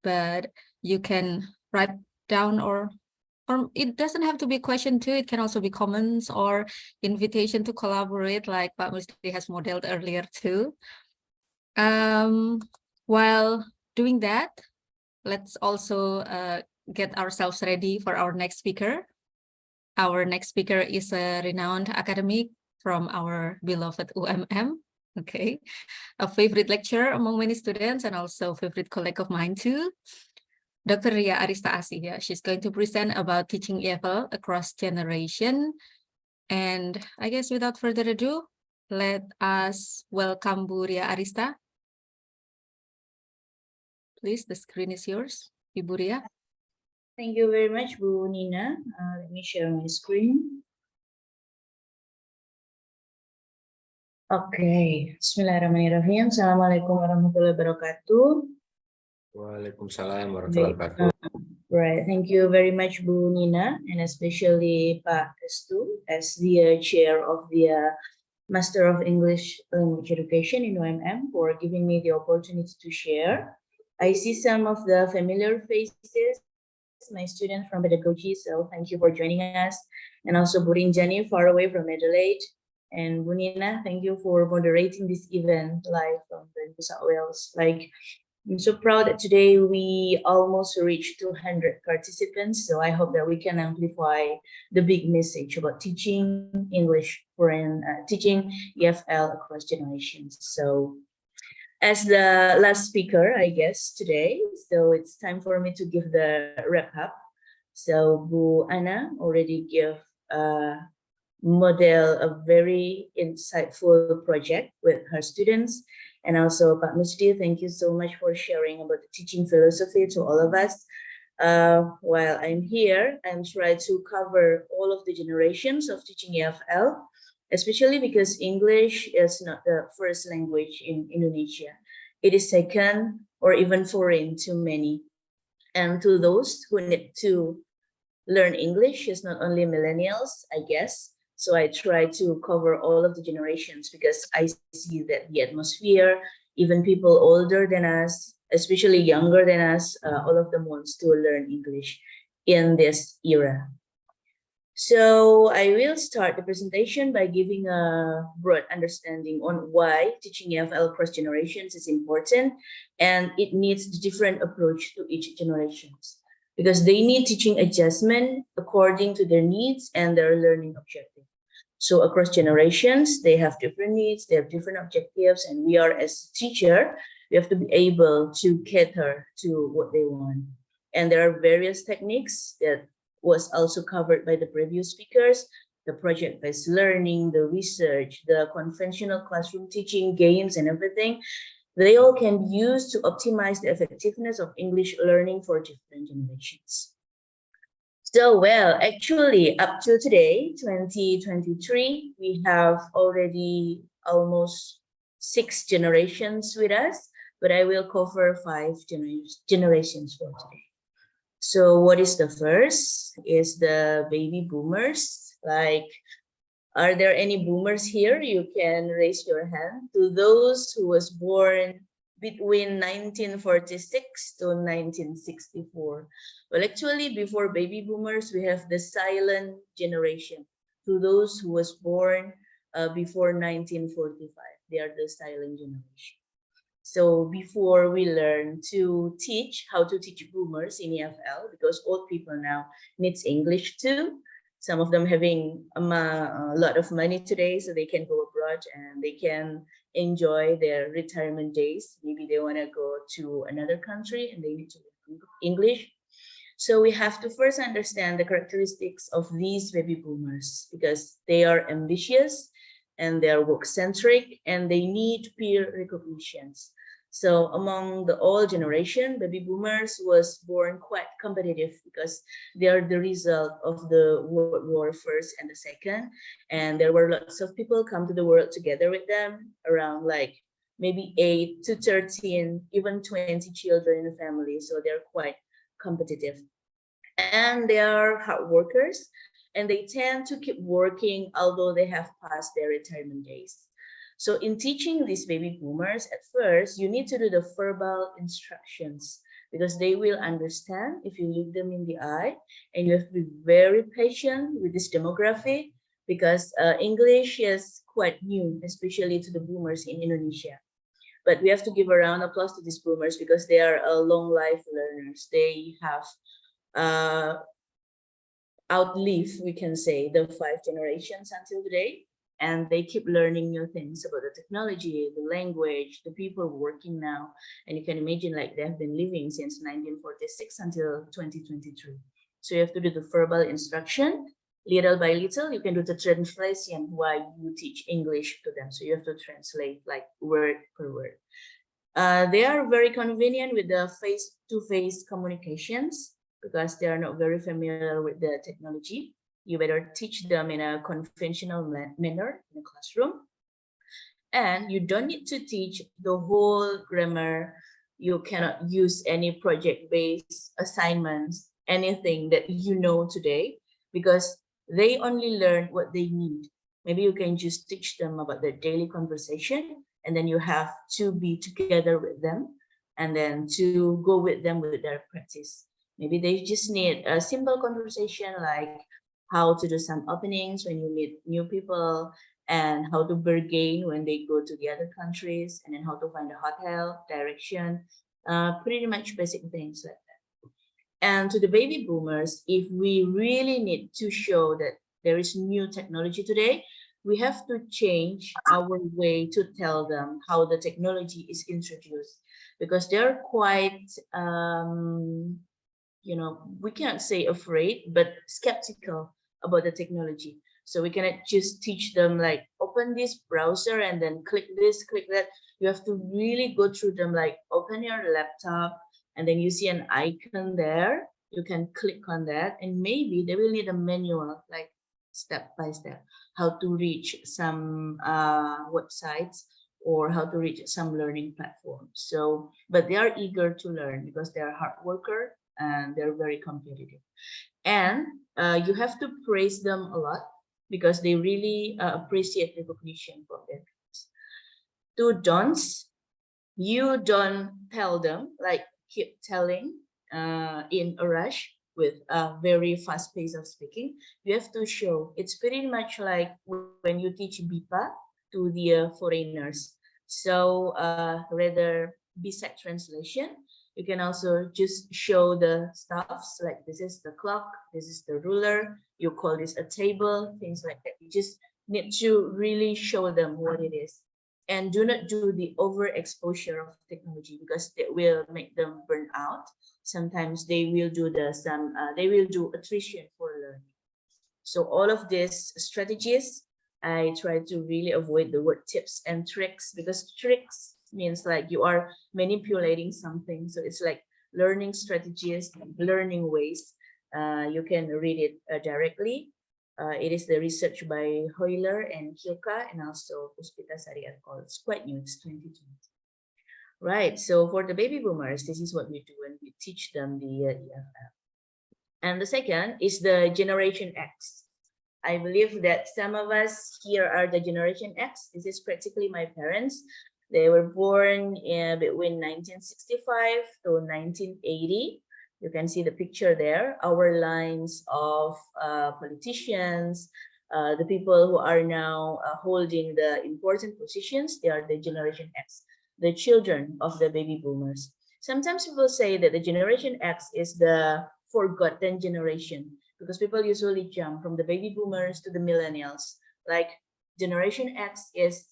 but you can write down, or it doesn't have to be a question too. It can also be comments or invitation to collaborate, like Pak Musdi has modeled earlier too. While doing that, let's also get ourselves ready for our next speaker. Our next speaker is a renowned academic from our beloved UMM, okay, a favorite lecturer among many students and also a favorite colleague of mine too. Dr. Ria Arista Asih, yeah, she's going to present about teaching EFL across generation. And I guess without further ado, let us welcome Bu Ria Arista. Please, the screen is yours, Ibu Ria. Thank you very much, Bu Nina. Let me share my screen. Okay, Bismillahirrahmanirrahim. Assalamualaikum warahmatullahi wabarakatuh. Waalaikumsalam warahmatullahi wabarakatuh. Right, thank you very much, Bu Nina, and especially Pak Estu as the chair of the Master of English Language Education in UMM for giving me the opportunity to share. I see some of the familiar faces, my students from pedagogy, so thank you for joining us. And also Bu Rinjani, far away from Adelaide. And Bu Nina, thank you for moderating this event live from New South Wales. I'm so proud that today we almost reached 200 participants. So I hope that we can amplify the big message about teaching English teaching EFL across generations. So as the last speaker, I guess, today, so it's time for me to give the wrap up. So Bu Anna already gave model a very insightful project with her students. And also Pak Musdi, thank you so much for sharing about the teaching philosophy to all of us. While I'm here, I'm trying to cover all of the generations of teaching EFL, especially because English is not the first language in Indonesia. It is second or even foreign to many. And to those who need to learn English is not only millennials, I guess. So I try to cover all of the generations because I see that the atmosphere, even people older than us, especially younger than us, all of them wants to learn English in this era. So I will start the presentation by giving a broad understanding on why teaching EFL across generations is important, and it needs a different approach to each generation, because they need teaching adjustment according to their needs and their learning objective. So across generations, they have different needs, they have different objectives, and we are, as a teacher, we have to be able to cater to what they want. And there are various techniques that was also covered by the previous speakers, the project-based learning, the research, the conventional classroom teaching, games, and everything. They all can be used to optimize the effectiveness of English learning for different generations. So, well, actually, up to today, 2023, we have already almost 6 generations with us, but I will cover 5 generations for today. So what is the first? Is the baby boomers. Are there any boomers here? You can raise your hand. To those who was born between 1946 to 1964. Well, actually, before baby boomers, we have the silent generation. To those who was born before 1945, they are the silent generation. So before we learn to teach how to teach boomers in EFL, because old people now needs English too. Some of them having a lot of money today, so they can go abroad and they can enjoy their retirement days. Maybe they want to go to another country and they need to learn English. So we have to first understand the characteristics of these baby boomers, because they are ambitious and they are work-centric and they need peer recognitions. So among the old generation, baby boomers was born quite competitive because they are the result of the World War First and the Second. And there were lots of people come to the world together with them, around like maybe 8 to 13, even 20 children in the family. So they're quite competitive. And they are hard workers, and they tend to keep working although they have passed their retirement days. So in teaching these baby boomers, at first, you need to do the verbal instructions because they will understand if you look them in the eye, and you have to be very patient with this demography because English is quite new, especially to the boomers in Indonesia. But we have to give a round of applause to these boomers because they are long life learners. They have outlived, we can say, the 5 generations until today. And they keep learning new things about the technology, the language, the people working now. And you can imagine like they have been living since 1946 until 2023. So you have to do the verbal instruction. Little by little, you can do the translation while you teach English to them. So you have to translate like word per word. They are very convenient with the face-to-face communications because they are not very familiar with the technology. You better teach them in a conventional manner in a classroom. And you don't need to teach the whole grammar. You cannot use any project-based assignments, anything that you know today, because they only learn what they need. Maybe you can just teach them about their daily conversation, and then you have to be together with them and then to go with them with their practice. Maybe they just need a simple conversation like how to do some openings when you meet new people, and how to bargain when they go to the other countries, and then how to find a hotel, direction, pretty much basic things like that. And to the baby boomers, if we really need to show that there is new technology today, we have to change our way to tell them how the technology is introduced, because they're quite, we can't say afraid, but skeptical about the technology. So we cannot just teach them like open this browser and then click this, click that. You have to really go through them, like open your laptop and then you see an icon there. You can click on that, and maybe they will need a manual, like step by step, how to reach some websites or how to reach some learning platforms. So, but they are eager to learn because they are hard worker and they're very competitive. And you have to praise them a lot because they really appreciate recognition from their peers. 2 don'ts: you don't tell them, like keep telling in a rush with a very fast pace of speaking. You have to show. It's pretty much like when you teach BIPA to the foreigners. So rather beside translation, you can also just show the stuffs, like this is the clock, this is the ruler, you call this a table, things like that. You just need to really show them what it is. And do not do the overexposure of technology because that will make them burn out. Sometimes they will do attrition for learning. So all of these strategies, I try to really avoid the word tips and tricks, because tricks means like you are manipulating something. So it's like learning strategies, learning ways. You can read it directly. It is the research by Hoyler and Kyoka and also Puspita Sariarkol. It's quite new, it's 2020. Right, so for the baby boomers, this is what we do when we teach them the EFF. And the second is the Generation X. I believe that some of us here are the Generation X. This is practically my parents. They were born between 1965 to 1980. You can see the picture there. Our lines of politicians, the people who are now holding the important positions, they are the Generation X, the children of the baby boomers. Sometimes people say that the Generation X is the forgotten generation because people usually jump from the baby boomers to the millennials. Like Generation X is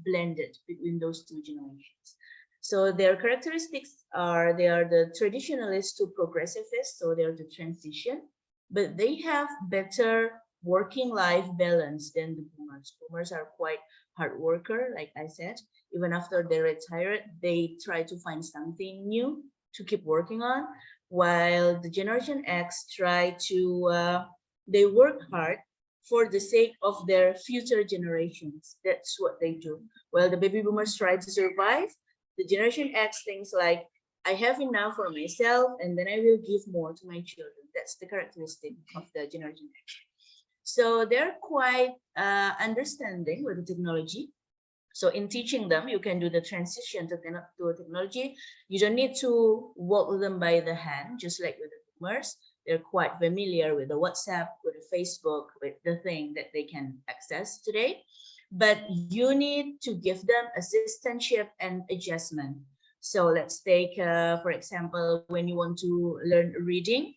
blended between those 2 generations. So their characteristics are, they are the traditionalists to progressivists, so they're the transition, but they have better working life balance than the boomers. Boomers are quite hard worker, like I said. Even after they retire, they try to find something new to keep working on, while the Generation X try to, they work hard for the sake of their future generations. That's what they do. While the baby boomers try to survive, the Generation X thinks like, I have enough for myself and then I will give more to my children. That's the characteristic of the Generation X. So they're quite understanding with the technology. So in teaching them, you can do the transition to technology. You don't need to walk them by the hand, just like with the boomers. They're quite familiar with the WhatsApp, with the Facebook, with the thing that they can access today. But you need to give them assistantship and adjustment. So let's take, for example, when you want to learn reading,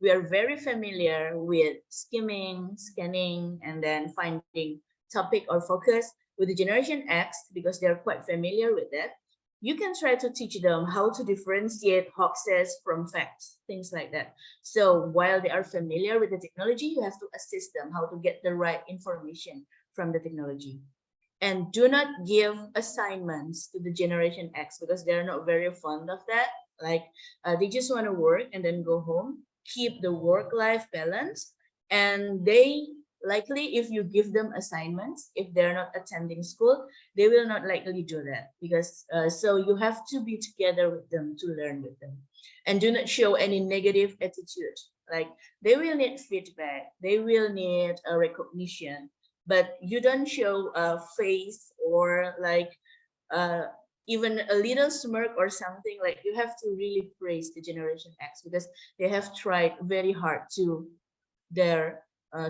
we are very familiar with skimming, scanning, and then finding topic or focus. With the Generation X, because they're quite familiar with that, you can try to teach them how to differentiate hoaxes from facts, things like that. So while they are familiar with the technology, you have to assist them how to get the right information from the technology. And do not give assignments to the Generation X because they're not very fond of that. Like they just want to work and then go home, keep the work-life balance, and they likely, if you give them assignments, if they're not attending school, they will not likely do that because so you have to be together with them to learn with them, and do not show any negative attitude. Like they will need feedback, they will need a recognition, but you don't show a face or like even a little smirk or something. Like you have to really praise the Generation X because they have tried very hard to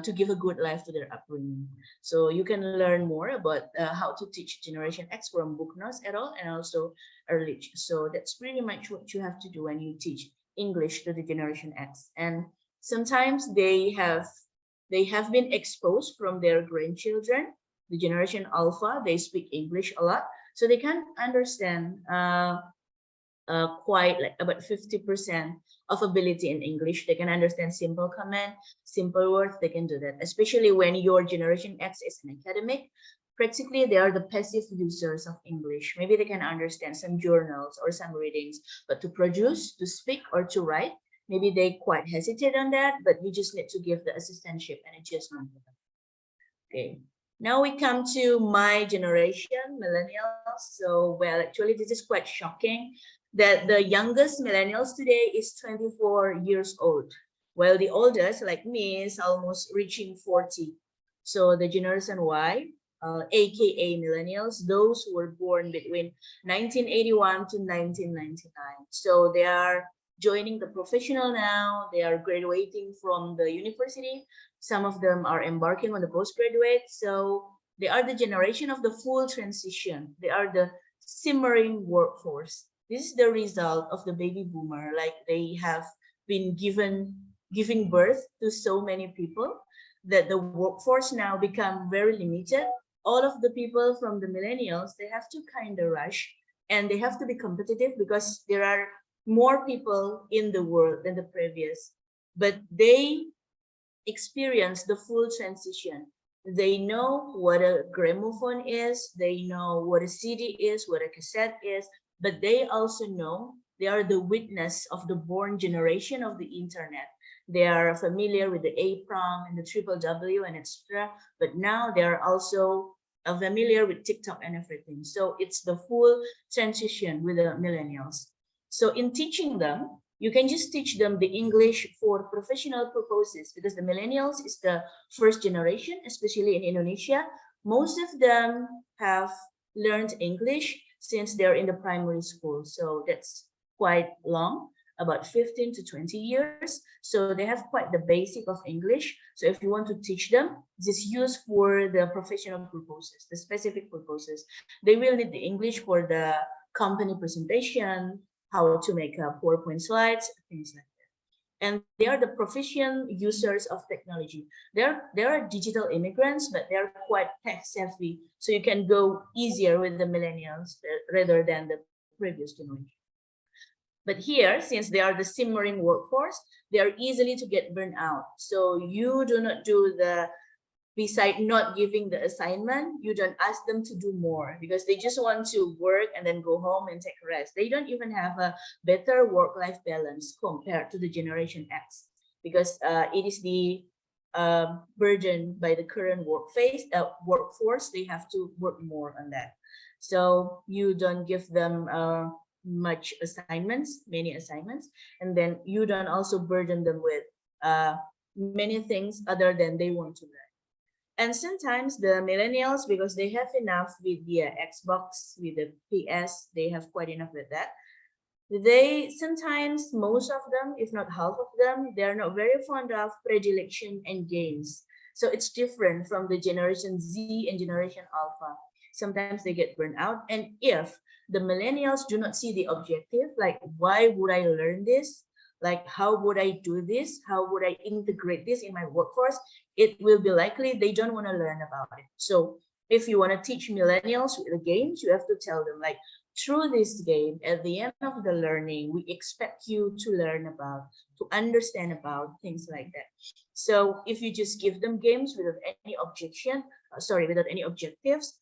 to give a good life to their upbringing. So you can learn more about how to teach Generation X from Booknos et al. And also Earlich. So that's pretty much what you have to do when you teach English to the Generation X. And sometimes they have been exposed from their grandchildren, the Generation Alpha. They speak English a lot, so they can understand quite like about 50% of ability in English. They can understand simple command, simple words, they can do that. Especially when your Generation X is an academic, practically they are the passive users of English. Maybe they can understand some journals or some readings, but to produce, to speak, or to write, maybe they quite hesitate on that, but you just need to give the assistantship and adjustment for them. Okay. Now we come to my generation, millennials. So, well, actually, this is quite shocking that the youngest millennials today is 24 years old, while the oldest, like me, is almost reaching 40. So the Generation Y, aka millennials, those who were born between 1981 to 1999. So they are joining the professional now, they are graduating from the university. Some of them are embarking on the postgraduate. So they are the generation of the full transition. They are the simmering workforce. This is the result of the baby boomer. Like they have been giving birth to so many people that the workforce now become very limited. All of the people from the millennials, they have to kind of rush and they have to be competitive because there are more people in the world than the previous, but they experience the full transition. They know what a gramophone is, they know what a CD is, what a cassette is, but they also know they are the witness of the born generation of the internet. They are familiar with the APROM and the www and etc. But now they are also familiar with TikTok and everything. So it's the full transition with the millennials. So in teaching them, you can just teach them the English for professional purposes because the millennials is the first generation, especially in Indonesia. Most of them have learned English since they're in the primary school. So that's quite long, about 15 to 20 years. So they have quite the basic of English. So if you want to teach them, this is used for the professional purposes, the specific purposes. They will need the English for the company presentation, how to make PowerPoint slides, things like that. And they are the proficient users of technology. There are digital immigrants, but they're quite tech savvy. So you can go easier with the millennials rather than the previous generation. But here, since they are the simmering workforce, they are easily to get burned out. So you do not do the beside not giving the assignment, you don't ask them to do more because they just want to work and then go home and take rest. They don't even have a better work-life balance compared to the Generation X, because it is the burden by the current workforce. They have to work more on that. So you don't give them many assignments, and then you don't also burden them with many things other than they want to learn. And sometimes the millennials, because they have enough with the Xbox, with the PS, they have quite enough with that. They sometimes, most of them, if not half of them, they're not very fond of predilection and games. So it's different from the Generation Z and Generation Alpha. Sometimes they get burned out. And if the millennials do not see the objective, like, why would I learn this? Like, how would I do this? How would I integrate this in my workforce? It will be likely they don't want to learn about it. So if you want to teach millennials with the games, you have to tell them, like, through this game, at the end of the learning, we expect you to learn about, to understand about things like that. So if you just give them games without any without any objectives,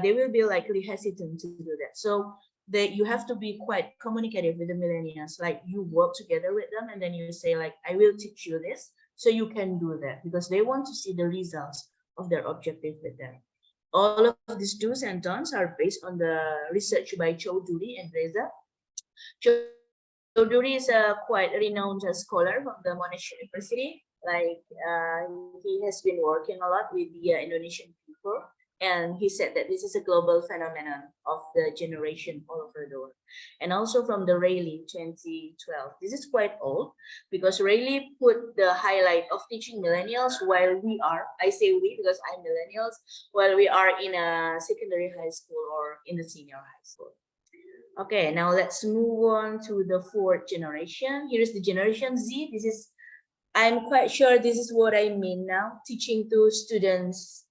they will be likely hesitant to do that. So you have to be quite communicative with the millennials, like you work together with them and then you say, like, I will teach you this so you can do that, because they want to see the results of their objective with them. All of these do's and don'ts are based on the research by Chowdhury and Reza. Chowdhury is a quite renowned scholar from the Monash University. Like he has been working a lot with the Indonesian people. And he said that this is a global phenomenon of the generation all over the world. And also from the Rayleigh 2012. This is quite old because Rayleigh put the highlight of teaching millennials while we are, I say we because I'm millennials, while we are in a secondary high school or in the senior high school. Okay, now let's move on to the fourth generation. Here is the Generation Z. This is, I'm quite sure this is what I mean now, teaching to students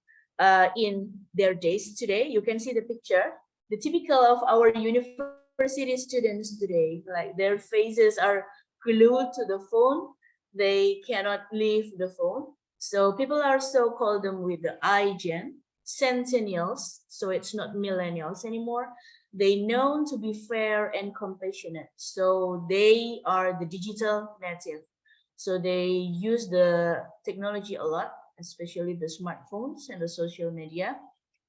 in their days today. You can see the picture, the typical of our university students today, like their faces are glued to the phone. They cannot leave the phone. So people are so called them with the iGen, centennials. So it's not millennials anymore. They known to be fair and compassionate. So they are the digital native. So they use the technology a lot, especially the smartphones and the social media.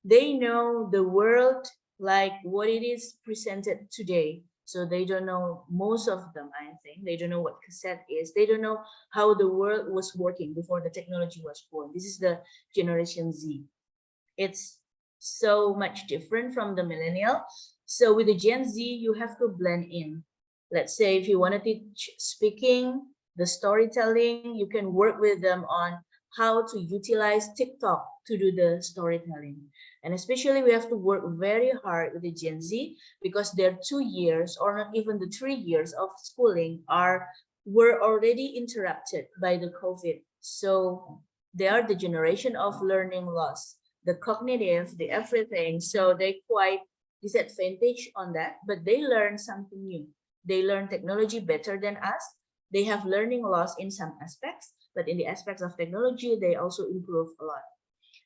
They know the world like what it is presented today. So they don't know, most of them, I think, they don't know what cassette is. They don't know how the world was working before the technology was born. This is the Generation Z. It's so much different from the millennial. So with the Gen Z, you have to blend in. Let's say if you want to teach speaking, the storytelling, you can work with them on how to utilize TikTok to do the storytelling. And especially we have to work very hard with the Gen Z because their 2 years or not even the 3 years of schooling were already interrupted by the COVID. So they are the generation of learning loss, the cognitive, the everything. So they quite disadvantaged on that, but they learn something new. They learn technology better than us. They have learning loss in some aspects, but in the aspects of technology, they also improve a lot.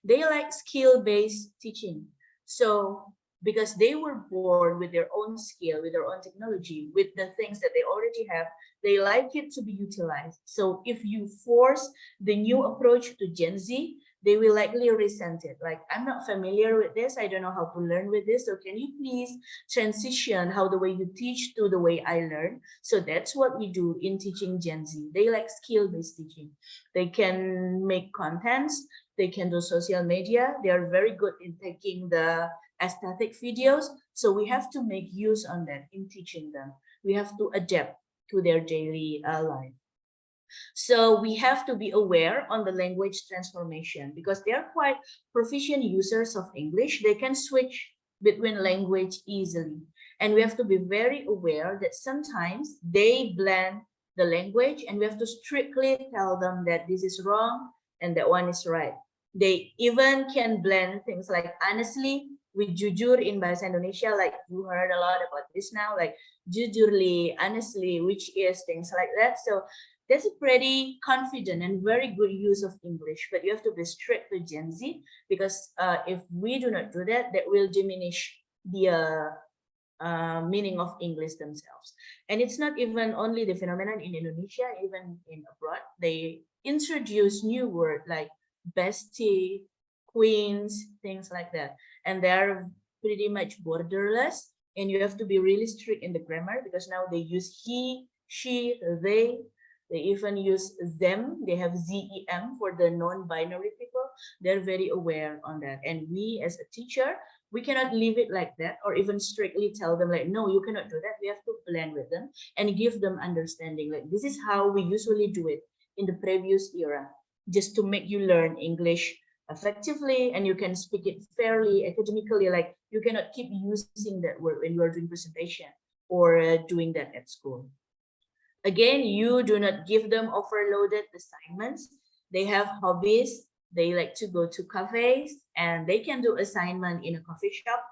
They like skill-based teaching. So because they were born with their own skill, with their own technology, with the things that they already have, they like it to be utilized. So if you force the new approach to Gen Z, they will likely resent it. Like, I'm not familiar with this. I don't know how to learn with this. So can you please transition how the way you teach to the way I learn? So that's what we do in teaching Gen Z. They like skill-based teaching. They can make contents. They can do social media. They are very good in taking the aesthetic videos. So we have to make use on that in teaching them. We have to adapt to their daily life. So we have to be aware on the language transformation because they are quite proficient users of English. They can switch between language easily. And we have to be very aware that sometimes they blend the language and we have to strictly tell them that this is wrong and that one is right. They even can blend things like honestly with jujur in Bahasa Indonesia, like you heard a lot about this now, like jujurly, honestly, which is things like that. So That's a pretty confident and very good use of English, but you have to be strict with Gen Z, because if we do not do that, that will diminish the meaning of English themselves. And it's not even only the phenomenon in Indonesia, even in abroad, they introduce new words like bestie, queens, things like that. And they're pretty much borderless, and you have to be really strict in the grammar, because now they use he, she, they even use them. They have ZEM for the non-binary people. They're very aware on that. And we as a teacher, we cannot leave it like that, or even strictly tell them like, no, you cannot do that. We have to blend with them and give them understanding. Like, this is how we usually do it in the previous era, just to make you learn English effectively, and you can speak it fairly, academically. Like, you cannot keep using that word when you are doing presentation or doing that at school. Again, you do not give them overloaded assignments. They have hobbies. They like to go to cafes, and they can do assignment in a coffee shop.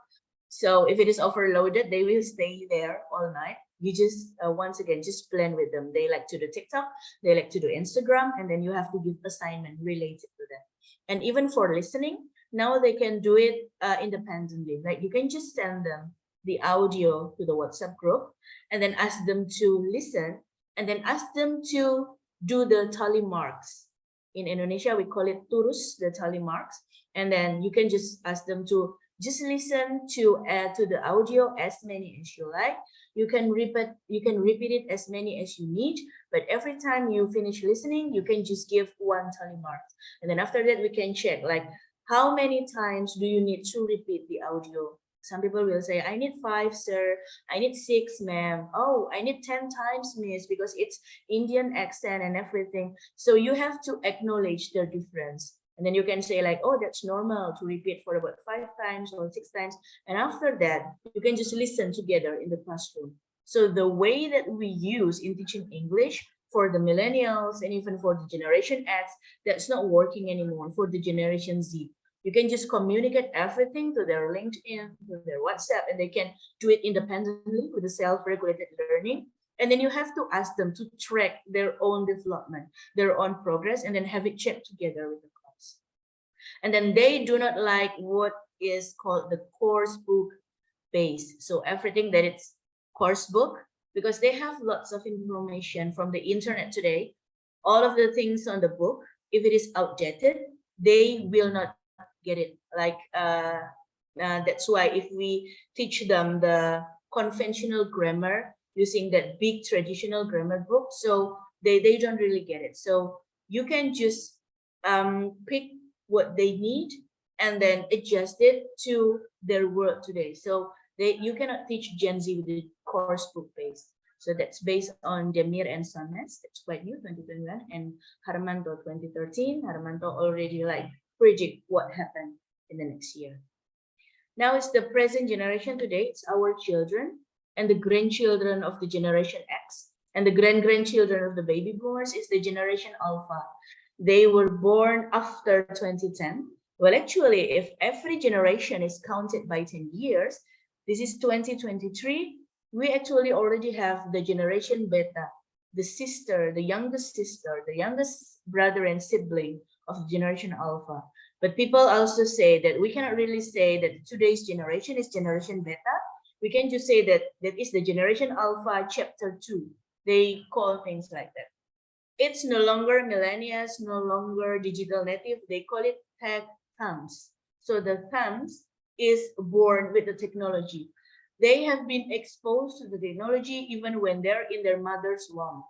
So if it is overloaded, they will stay there all night. You just, once again, just blend with them. They like to do TikTok, they like to do Instagram, and then you have to give assignment related to them. And even for listening, now they can do it independently. Like, you can just send them the audio to the WhatsApp group, and then ask them to listen, and then ask them to do the tally marks. In Indonesia, we call it turus, the tally marks. And then you can just ask them to just listen to the audio as many as you like. You can repeat it as many as you need, but every time you finish listening, you can just give one tally mark. And then after that, we can check like, how many times do you need to repeat the audio? Some people will say, I need 5, sir. I need 6, ma'am. Oh, I need 10 times, miss, because it's Indian accent and everything. So you have to acknowledge their difference. And then you can say like, oh, that's normal to repeat for about 5 times or 6 times. And after that, you can just listen together in the classroom. So the way that we use in teaching English for the millennials and even for the Generation X, that's not working anymore for the Generation Z. You can just communicate everything to their LinkedIn, to their WhatsApp, and they can do it independently with the self-regulated learning. And then you have to ask them to track their own development, their own progress, and then have it checked together with the class. And then they do not like what is called the course book base. So everything that it's course book, because they have lots of information from the internet today, all of the things on the book, if it is outdated, they will not get it. Like that's why if we teach them the conventional grammar using that big traditional grammar book, so they don't really get it. So you can just pick what they need and then adjust it to their world today. So you cannot teach Gen Z with the course book base. So that's based on Demir and Sanes. That's quite new, 2021, and Harmanto 2013. Harmanto already like predict what happened in the next year. Now it's the present generation today. It's our children and the grandchildren of the Generation X, and the grandchildren of the baby boomers is the Generation Alpha. They were born after 2010. Well, actually, if every generation is counted by 10 years, this is 2023. We actually already have the Generation Beta, the sister, the youngest brother and sibling of Generation Alpha. But people also say that we cannot really say that today's generation is Generation Beta. We can just say that that is the Generation Alpha chapter 2. They call things like that. It's no longer millennials, no longer digital native. They call it tech thumbs. So the thumbs is born with the technology. They have been exposed to the technology even when they're in their mother's womb,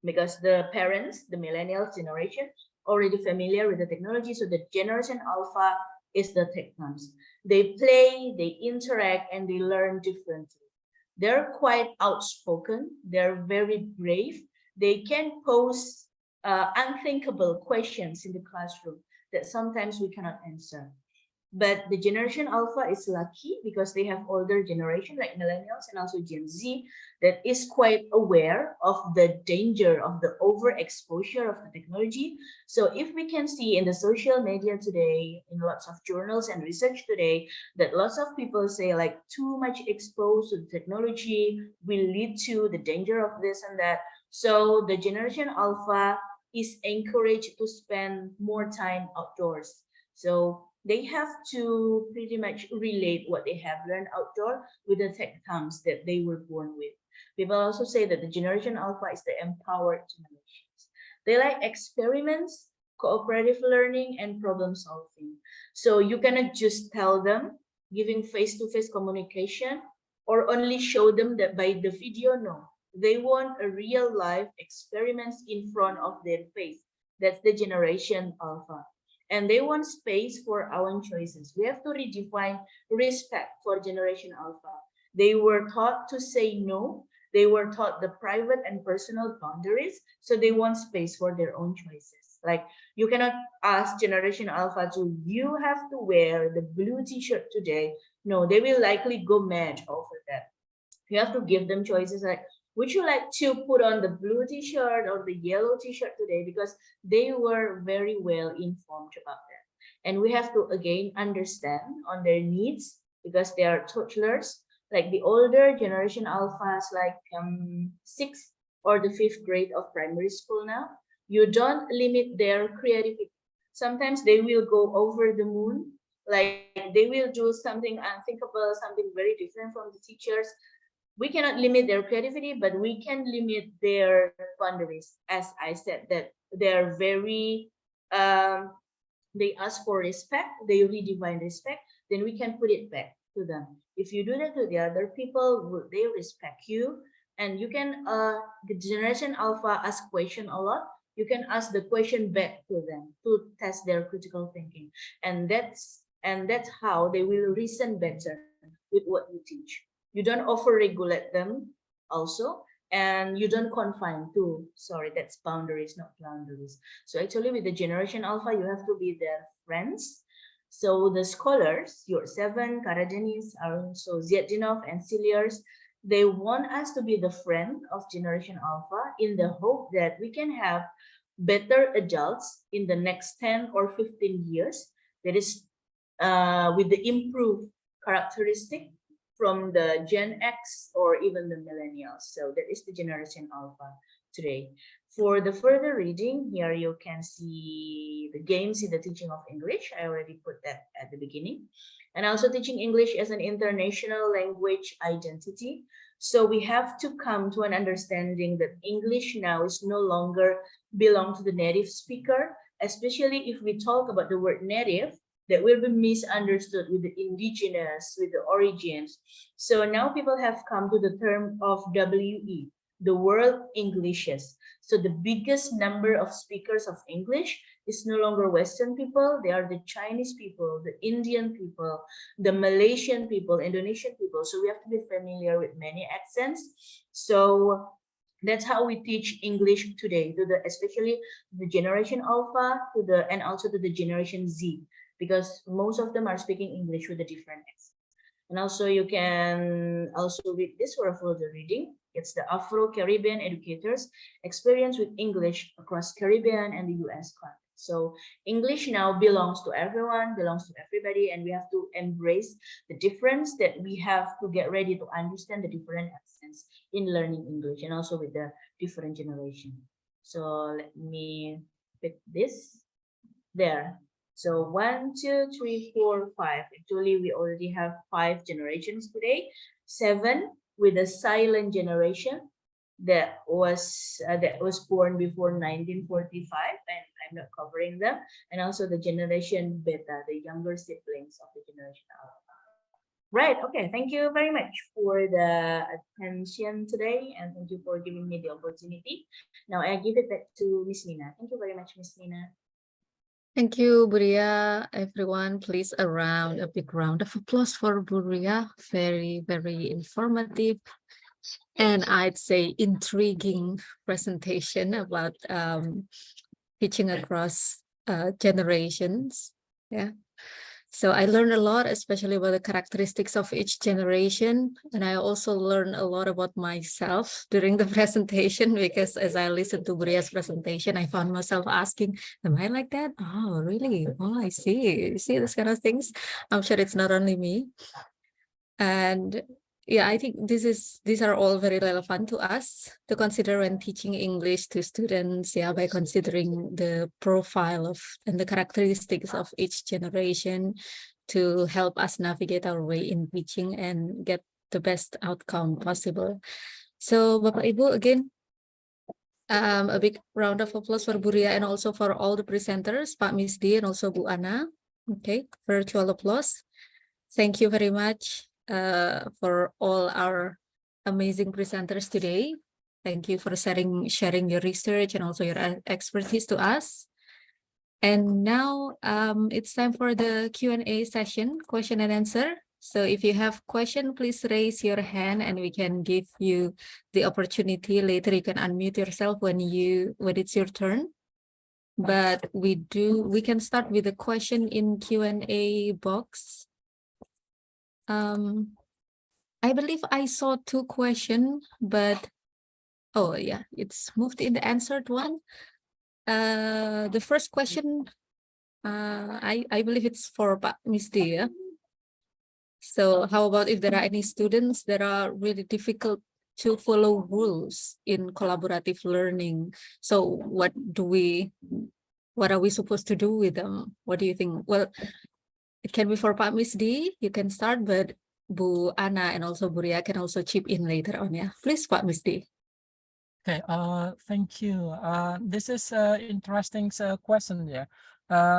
because the parents, the millennials generation, already familiar with the technology. So the Generation Alpha is the tech thumbs. They play, they interact, and they learn differently. They're quite outspoken. They're very brave. They can pose unthinkable questions in the classroom that sometimes we cannot answer. But the generation Alpha is lucky because they have older generation like millennials and also Gen Z that is quite aware of the danger of the overexposure of the technology. So if we can see in the social media today, in lots of journals and research today, that lots of people say like too much exposed to the technology will lead to the danger of this and that. So the generation Alpha is encouraged to spend more time outdoors. So they have to pretty much relate what they have learned outdoor with the tech terms that they were born with. People also say that the generation Alpha is the empowered generations. They like experiments, cooperative learning, and problem solving. So you cannot just tell them giving face-to-face communication or only show them that by the video. No, they want a real life experiments in front of their face. That's the generation Alpha. And they want space for our own choices. We have to redefine respect for generation Alpha. They were taught to say no. They were taught the private and personal boundaries. So they want space for their own choices. Like you cannot ask generation Alpha to, you have to wear the blue t-shirt today. No, they will likely go mad over that. You have to give them choices like, would you like to put on the blue t-shirt or the yellow t-shirt today? Because they were very well informed about that. And we have to again understand on their needs because they are toddlers. Like the older generation Alphas, like 6th or the 5th grade of primary school now, you don't limit their creativity. Sometimes they will go over the moon, like they will do something unthinkable, something very different from the teachers. We cannot limit their creativity, but we can limit their boundaries. As I said, that they're very, they ask for respect, they redefine respect, then we can put it back to them. If you do that to the other people, they respect you. And you can, the generation Alpha ask question a lot. You can ask the question back to them to test their critical thinking. And that's how they will reason better with what you teach. You don't over-regulate them also, and you don't confine to, sorry, that's boundaries, not boundaries. So actually with the generation Alpha, you have to be their friends. So the scholars, your 7, Karadenis, also Ziadinov and Siliers, they want us to be the friend of generation Alpha in the hope that we can have better adults in the next 10 or 15 years. That is with the improved characteristic from the Gen X or even the millennials. So that is the generation Alpha today. For the further reading, here you can see the games in the teaching of English. I already put that at the beginning. And also teaching English as an international language identity. So we have to come to an understanding that English now is no longer belong to the native speaker, especially if we talk about the word native, that will be misunderstood with the indigenous, with the origins. So now people have come to the term of WE, the world Englishes. So the biggest number of speakers of English is no longer Western people. They are the Chinese people, the Indian people, the Malaysian people, Indonesian people. So we have to be familiar with many accents. So that's how we teach English today, to the especially the generation Alpha, to the and also to the generation Z, because most of them are speaking English with a different accent. And also you can also read this for a further reading. It's the Afro-Caribbean educators' experience with English across Caribbean and the US context. So English now belongs to everyone, belongs to everybody, and we have to embrace the difference that we have to get ready to understand the different accents in learning English and also with the different generation. So let me pick this there. So 1, 2, 3, 4, 5. Actually, we already have 5 generations today. 7 with a silent generation that was born before 1945, and I'm not covering them. And also the generation Beta, the younger siblings of the generation Alpha. Right. Okay. Thank you very much for the attention today, and thank you for giving me the opportunity. Now I give it back to Miss Nina. Thank you very much, Miss Nina. Thank you, Buria. Everyone, please a big round of applause for Buria. Very, very informative and I'd say intriguing presentation about teaching across generations. Yeah. So I learned a lot, especially about the characteristics of each generation. And I also learned a lot about myself during the presentation, because as I listened to Buria's presentation, I found myself asking, am I like that? Oh, really? Oh, I see. You see this kind of things? I'm sure it's not only me. And yeah, I think these are all very relevant to us to consider when teaching English to students, yeah, by considering the profile of and the characteristics of each generation to help us navigate our way in teaching and get the best outcome possible. So Bapak Ibu, again, a big round of applause for Buria and also for all the presenters, Pak Misdi and also Bu Ana. Okay, virtual applause. Thank you very much for all our amazing presenters today. Thank you for sharing your research and also your expertise to us. And now it's time for the Q&A session, question and answer. So if you have question, please raise your hand and we can give you the opportunity. Later you can unmute yourself when it's your turn. But we can start with a question in Q&A box. I believe I saw 2 questions, but oh yeah, it's moved in the answered one. The first question, I believe it's for Pak Misdi, yeah? So how about if there are any students that are really difficult to follow rules in collaborative learning? So what are we supposed to do with them? What do you think? Well, it can be for Pak Misdi, you can start, but Bu Ana and also Buria can also chip in later on, yeah. Please, Pak Misdi. Okay, thank you. This is an interesting question, yeah.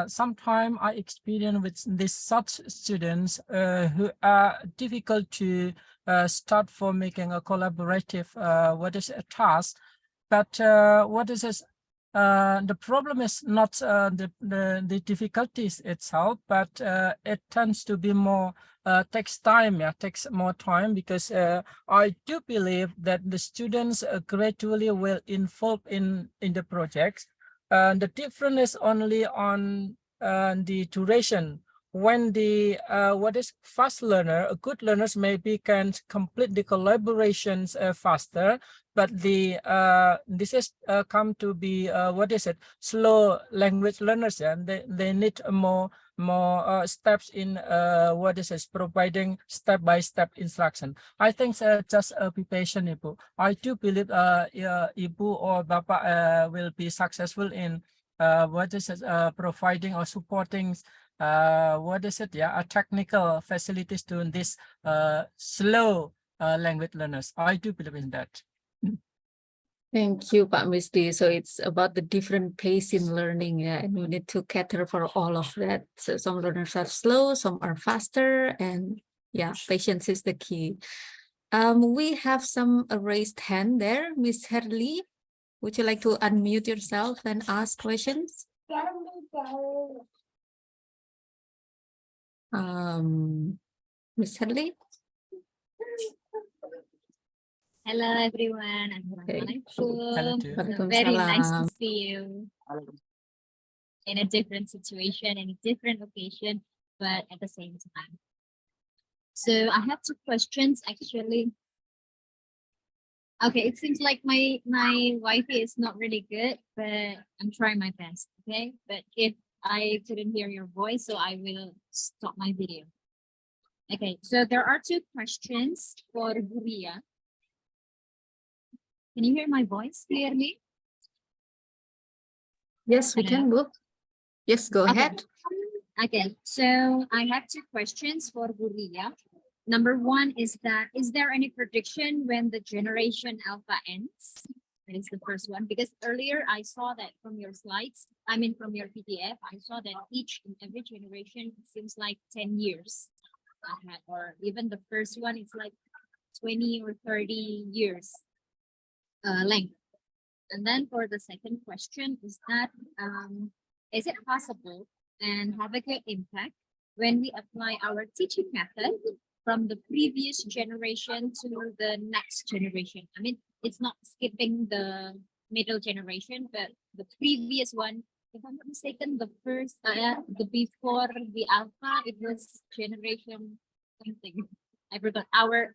Sometimes I experience with this such students who are difficult to start for making a collaborative a task, but what is this? The problem is not the difficulties itself, but it tends to be more takes more time, because I do believe that the students gradually will involve in the projects. The difference is only on the duration. When the fast learner, good learners maybe can complete the collaborations faster, but the this is come to be slow language learners, and they need more steps in providing step-by-step instruction. I think just be patient, Ibu. I do believe Ibu or Bapak will be successful in providing or supporting technical facilities to this slow language learners. I do believe in that. Thank you, Pak Misdi. So it's about the different pace in learning, yeah, and we need to cater for all of that. So some learners are slow, some are faster, and yeah, patience is the key. We have some raised hand there. Miss Herli, would you like to unmute yourself and ask questions? Miss Herli? Hello everyone, Okay. Assalamualaikum. So very nice to see you in a different situation, in a different occasion, but at the same time. So I have 2 questions actually. Okay, it seems like my Wi-Fi is not really good, but I'm trying my best. Okay, but if I couldn't hear your voice, so I will stop my video. Okay, so there are 2 questions for Buria. Can you hear my voice clearly? Yes, we can, Bu. Yes, go ahead. Okay, so I have 2 questions for Buria. Number 1 is there any prediction when the generation alpha ends? That is the first one, because earlier I saw that from your slides, from your PDF, I saw that each and every generation seems like 10 years ahead, or even the first one is like 20 or 30 years length. And then for the second question is it possible and have a good impact when we apply our teaching method from the previous generation to the next generation? It's not skipping the middle generation, but the previous one if I'm not mistaken, the before the alpha, it was generation something. I forgot our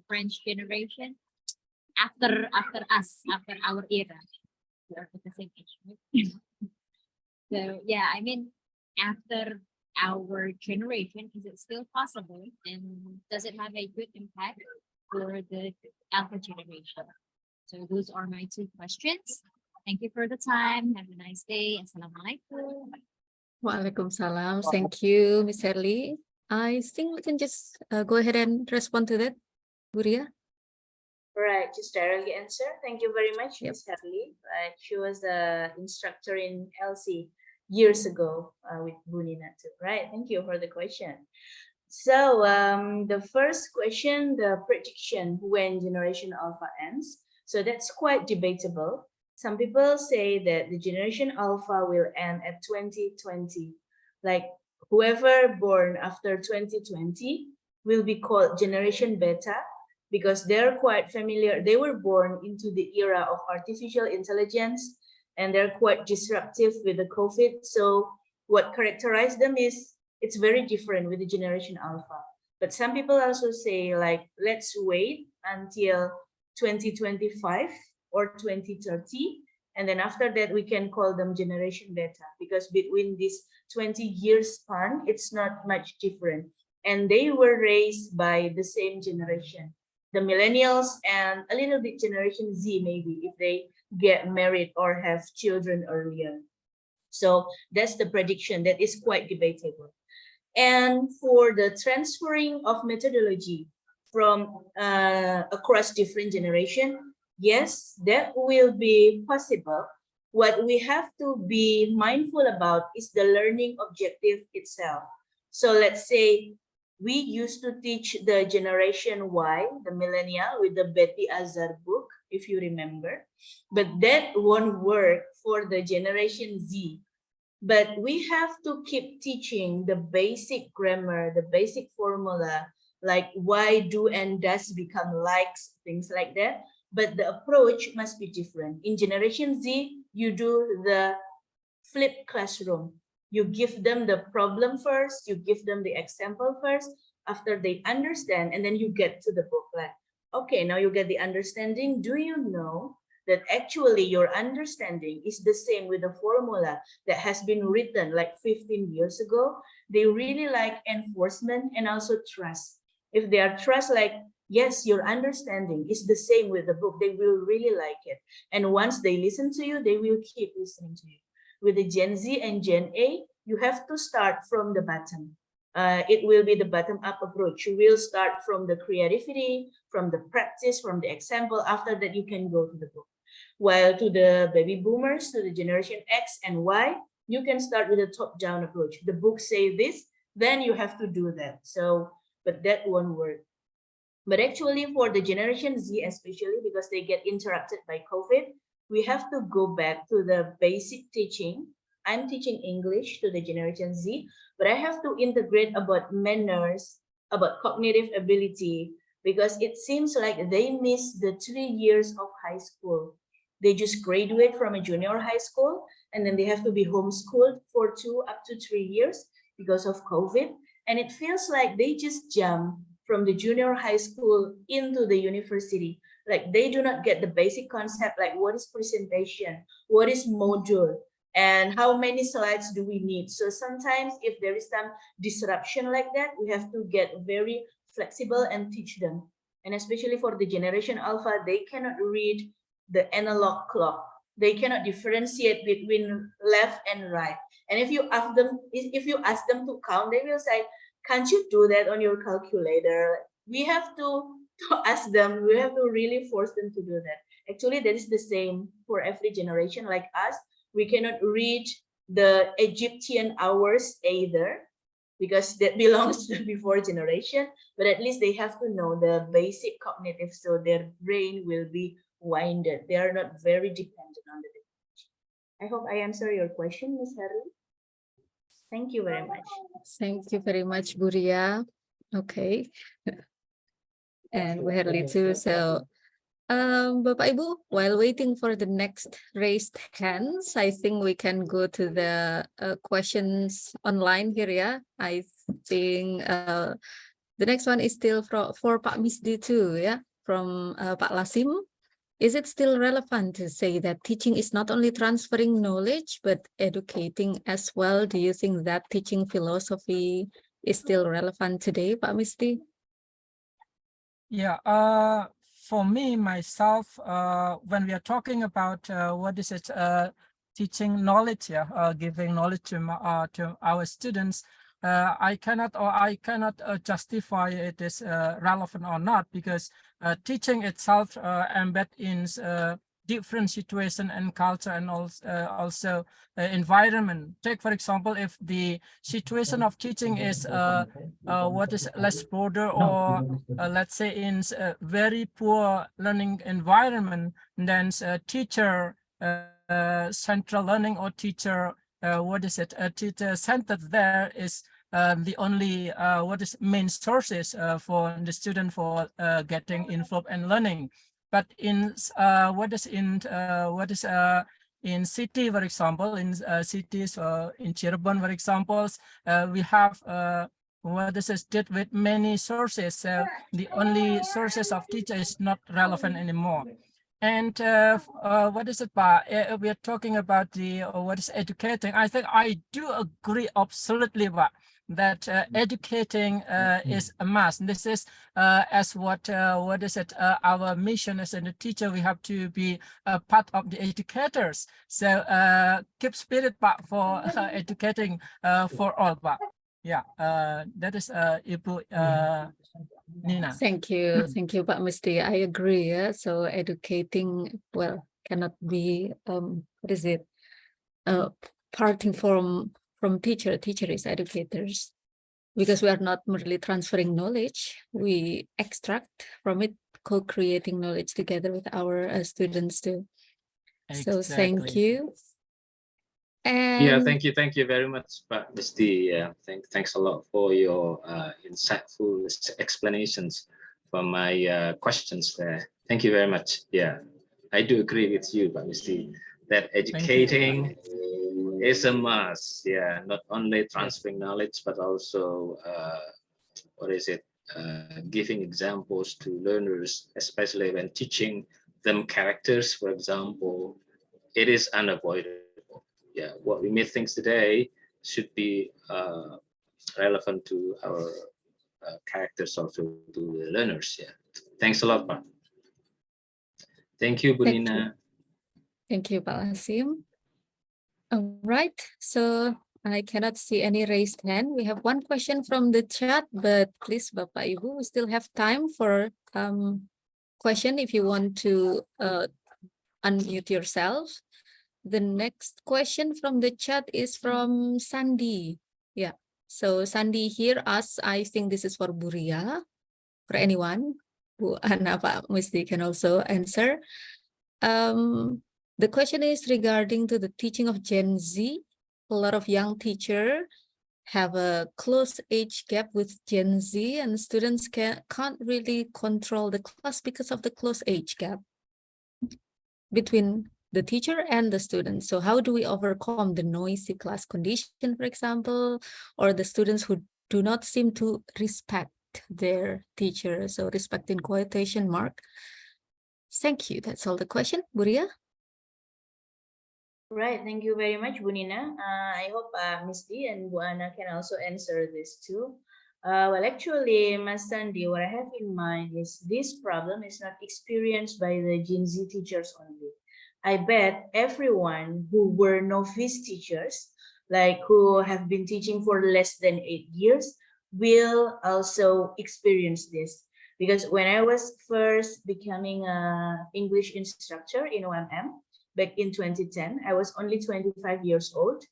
French generation after us, after our era. We're at the same age, right? So yeah, I mean, after our generation, is it still possible, and does it have a good impact for the alpha generation? So those are my two questions. Thank you for the time. Have a nice day. Assalamualaikum. Waalaikumsalam. Thank you, Ms. Herli. I think we can just go ahead and respond to that, Buria. Right, just directly answer. Thank you very much, Yep. Ms. Hadley. Right, she was the instructor in LC years ago with Bunina too. Right, thank you for the question. So the first question, the prediction when generation alpha ends. So that's quite debatable. Some people say that the generation alpha will end at 2020. Like whoever born after 2020 will be called generation beta, because they're quite familiar. They were born into the era of artificial intelligence, and they're quite disruptive with the COVID. So what characterized them is it's very different with the generation alpha. But some people also say, like, let's wait until 2025 or 2030. And then after that, we can call them generation beta, because between this 20 years span, it's not much different. And they were raised by the same generation, the millennials and a little bit generation Z, maybe, if they get married or have children earlier. So that's the prediction that is quite debatable. And for the transferring of methodology from across different generation, yes, that will be possible. What we have to be mindful about is the learning objective itself. So let's say we used to teach the generation Y, the millennial, with the Betty Azar book, if you remember, but that won't work for the generation Z. But we have to keep teaching the basic grammar, the basic formula, like why do and does become likes, things like that. But the approach must be different. In generation Z, you do the flipped classroom. You give them the problem first, you give them the example first, after they understand, and then you get to the book. Like, okay, now you get the understanding. Do you know that actually your understanding is the same with the formula that has been written like 15 years ago? They really like enforcement and also trust. If they are trust, like, yes, your understanding is the same with the book, they will really like it. And once they listen to you, they will keep listening to you. With the Gen Z and Gen A, you have to start from the bottom. It will be the bottom-up approach. You will start from the creativity, from the practice, from the example. After that, you can go to the book. While to the baby boomers, to the generation X and Y, you can start with a top-down approach. The book say this, then you have to do that. So, but that won't work. But actually for the generation Z, especially because they get interrupted by COVID, we have to go back to the basic teaching. I'm teaching English to the generation Z, but I have to integrate about manners, about cognitive ability, because it seems like they miss the 3 years of high school. They just graduate from a junior high school, and then they have to be homeschooled for 2 up to 3 years because of COVID. And it feels like they just jump from the junior high school into the university. Like they do not get the basic concept, like what is presentation, what is module, and how many slides do we need. So sometimes if there is some disruption like that, we have to get very flexible and teach them. And especially for the generation alpha, they cannot read the analog clock. They cannot differentiate between left and right. And if you ask them to count, they will say, can't you do that on your calculator? We have to ask them, we have to really force them to do that. Actually, that is the same for every generation like us. We cannot read the Egyptian hours either, because that belongs to before generation, but at least they have to know the basic cognitive, so their brain will be winded. They are not very dependent on the technology. I hope I answer your question, Ms. Harry. Thank you very much. Thank you very much, Buria. Okay. And we had too. So Bapak Ibu, while waiting for the next raised hands, I think we can go to the questions online here, yeah. I think the next one is still for Pak Misdi too, yeah, from Pak Lasim. Is it still relevant to say that teaching is not only transferring knowledge, but educating as well? Do you think that teaching philosophy is still relevant today, Pak Misdi? Yeah, for me, myself, when we are talking about what is it, teaching knowledge, yeah, giving knowledge to our students, I cannot justify it is relevant or not, because teaching itself embed in different situation and culture, and also environment. Take for example, if the situation of teaching is what is less border, or let's say in a very poor learning environment, then teacher central learning, or teacher teacher centered there is the only what is main sources for the student for getting involved and learning. But in in city, for example, in cities, in Cirebon, for example, we have what is it with many sources. So the only sources of teacher is not relevant anymore. And what is it, Pa? We are talking about the what is educating. I think I do agree absolutely, Pa, that educating is a must. This is as what is it? Our mission as a teacher, we have to be a part of the educators. So keep spirit, Pa, for educating for all, Pa. Yeah, that is Ibu Nina. Thank you, Pak Musti. I agree. Yeah, so educating, well, cannot be what is it? Parting from teacher. Teacher is educators, because we are not merely transferring knowledge. We extract from it, co-creating knowledge together with our students too. So thank Exactly. you. And Yeah, thank you very much, Pak Musti. Thanks a lot for your insightful explanations for my questions there. Thank you very much. Yeah, I do agree with you, Pak Musti, that educating is a must. Yeah, not only transferring knowledge, but also giving examples to learners, especially when teaching them characters, for example. It is unavoidable. Yeah, what we may think today should be relevant to our characters, also to the learners. Yeah, thanks a lot, Pak. Thank you, Bunina. Thank you, Pak Lasim. All right, so I cannot see any raised hand. We have one question from the chat, but please, Bapak Ibu, we still have time for question if you want to unmute yourself. The next question from the chat is from Sandy. Yeah, so Sandy here asks, I think this is for Buria, for anyone. Bu Ana, Pak Musti can also answer. The question is regarding to the teaching of Gen Z. A lot of young teachers have a close age gap with Gen Z, and students can't really control the class because of the close age gap between the teacher and the student. So how do we overcome the noisy class condition, for example, or the students who do not seem to respect their teacher? So respect in quotation mark. Thank you. That's all the question. Buria? Right, thank you very much, Bunina. I hope Miss D and Bu Ana can also answer this too. Well, actually, Mas Sandy, what I have in mind is this problem is not experienced by the Gen Z teachers only. I bet everyone who were novice teachers, like who have been teaching for less than 8 years, will also experience this. Because when I was first becoming an English instructor in UMM, back in 2010, I was only 25 years old,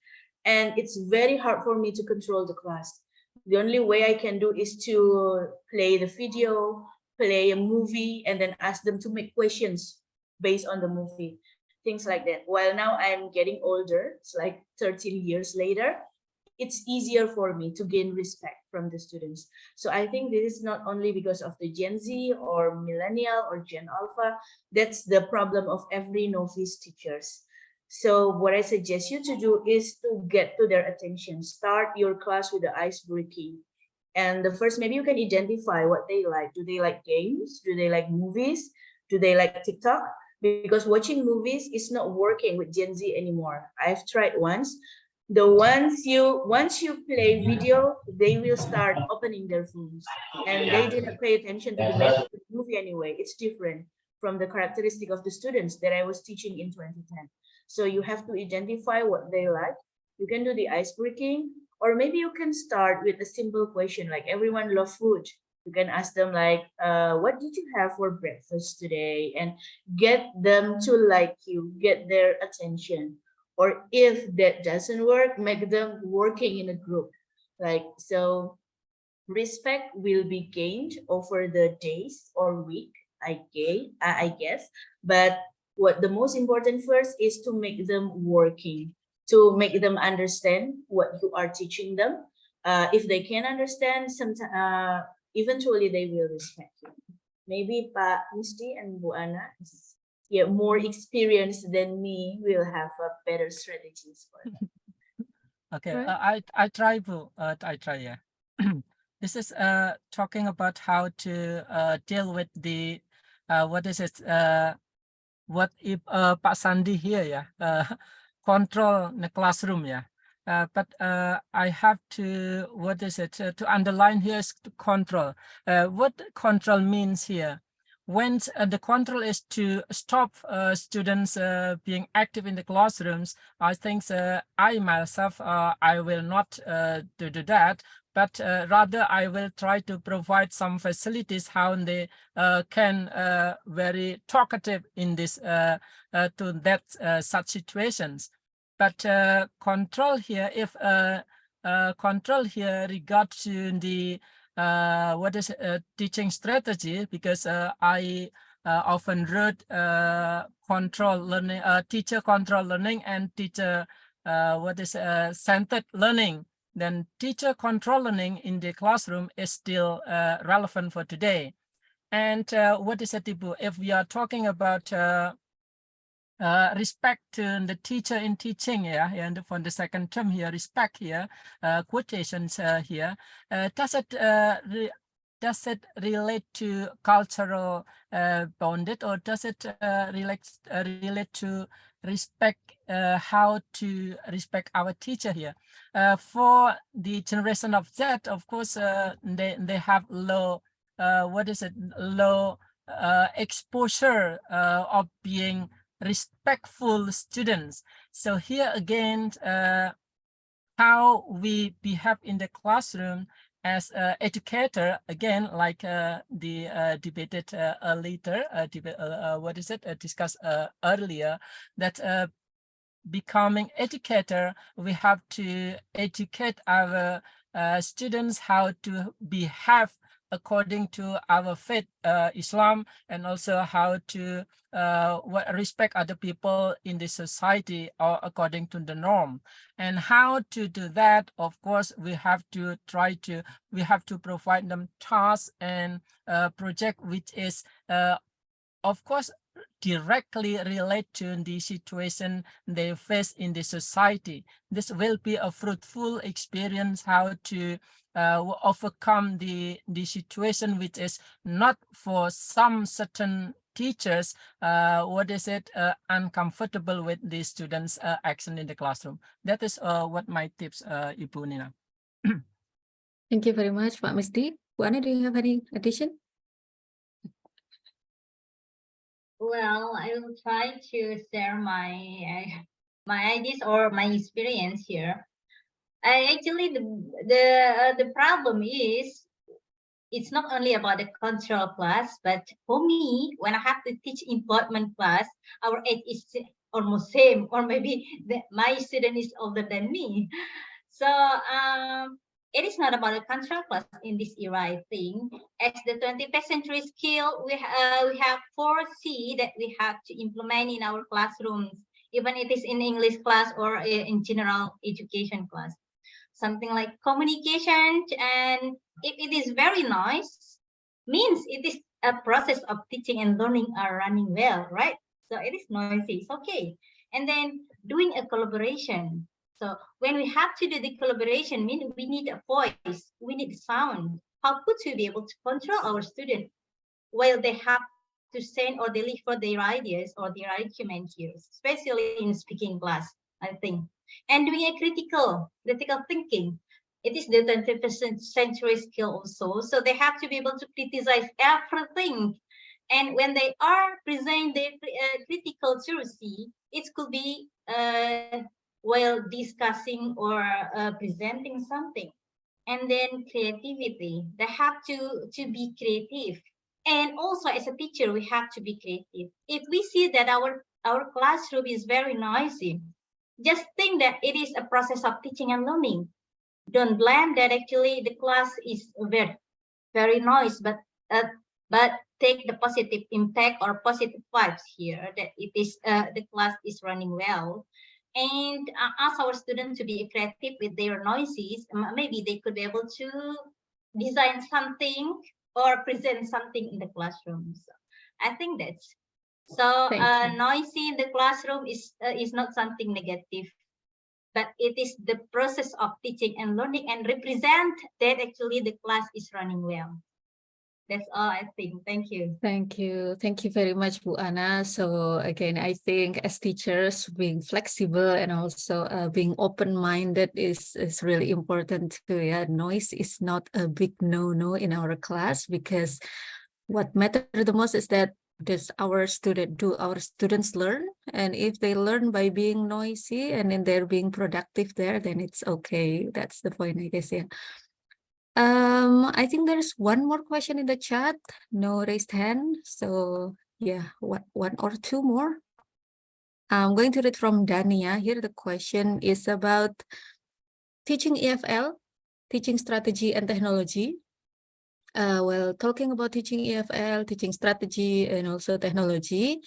and it's very hard for me to control the class. The only way I can do is to play the video, play a movie, and then ask them to make questions based on the movie, things like that. While now I'm getting older, it's like 13 years later, it's easier for me to gain respect from the students. So I think this is not only because of the Gen Z or millennial or Gen Alpha. That's the problem of every novice teachers. So what I suggest you to do is to get to their attention. Start your class with the ice breaking. And the first, maybe you can identify what they like. Do they like games? Do they like movies? Do they like TikTok? Because watching movies is not working with Gen Z anymore. I've tried once. Once you play video, they will start opening their phones, and they didn't pay attention to the movie anyway. It's different from the characteristic of the students that I was teaching in 2010. So you have to identify what they like. You can do the ice breaking, or maybe you can start with a simple question like, everyone love food. You can ask them like, what did you have for breakfast today? And get them to like you, get their attention. Or if that doesn't work, make them working in a group. Like, so respect will be gained over the days or week, I guess. But what the most important first is to make them working, to make them understand what you are teaching them. If they can understand, eventually they will respect you. Maybe Pak Misty and Bu Ana, more experienced than me, will have a better strategies for that. Okay, Right. I try, Bu. I try, yeah. This is talking about how to deal with the what is it? What if Pak Sandi here, yeah, control the classroom, yeah. But I have to, what is it, to underline here is to control. What control means here? When the control is to stop students being active in the classrooms, I think I myself, I will not do that, but rather I will try to provide some facilities how they can very talkative in this to that such situations. But control here, if control here regard to the what is teaching strategy, because I often wrote control learning, teacher control learning and teacher what is centered learning. Then teacher control learning in the classroom is still relevant for today. And what is it, Ibu? If we are talking about respect to the teacher in teaching, yeah, and for the second term here, respect here, quotations here, does it relate to cultural bonded, or does it relate to respect, how to respect our teacher here? For the generation of Z, of course, they have low, low exposure of being respectful students. So here again, how we behave in the classroom as an educator, again, like the debated later, discussed earlier, that becoming educator, we have to educate our students how to behave according to our faith, Islam, and also how to respect other people in the society or according to the norm. And how to do that, of course, we have to provide them tasks and project which is, of course, directly relate to the situation they face in the society. This will be a fruitful experience how to overcome the situation which is not for some certain teachers, uncomfortable with the students' action in the classroom. That is what my tips, Ibu Nina. Thank you very much, Pak Misty. Bu Ana, do you have any addition? Well, I will try to share my ideas or my experience here. Actually, the problem is, it's not only about the control class, but for me, when I have to teach employment class, our age is almost same, or maybe my student is older than me. So it is not about a control class in this era, I think. As the 21st century skill, we have 4C that we have to implement in our classrooms, even it is in English class or in general education class. something like communication, and if it is very nice, means it is a process of teaching and learning are running well, right? So it is noisy, it's okay. And then doing a collaboration. So when we have to do the collaboration, mean we need a voice, we need sound. How could we be able to control our students while they have to send or deliver their ideas or their argument here, especially in speaking class, I think. And doing a critical thinking. It is the 21st century skill also. So they have to be able to criticize everything. And when they are presenting their critical accuracy, it could be while discussing or presenting something. And then creativity. They have to be creative. And also as a teacher, we have to be creative. If we see that our classroom is very noisy, just think that it is a process of teaching and learning. Don't blame that actually the class is very noisy, but take the positive impact or positive vibes here that it is the class is running well. And ask our students to be creative with their noises. Maybe they could be able to design something or present something in the classroom. So I think that's so. Noisy in the classroom is not something negative, but it is the process of teaching and learning and represent that actually the class is running well. That's all I think. Thank you. Thank you. Thank you very much, Bu Ana. So again, I think as teachers, being flexible and also being open-minded is really important too. Yeah, noise is not a big no-no in our class, because what matters the most is that does our students learn? And if they learn by being noisy and then they're being productive there, then it's okay. That's the point, I guess. Yeah. I think there's one more question in the chat, no raised hand. So yeah, one or two more. I'm going to read from Dania. Here the question is about teaching EFL, teaching strategy and technology. Well, talking about teaching EFL, teaching strategy and also technology,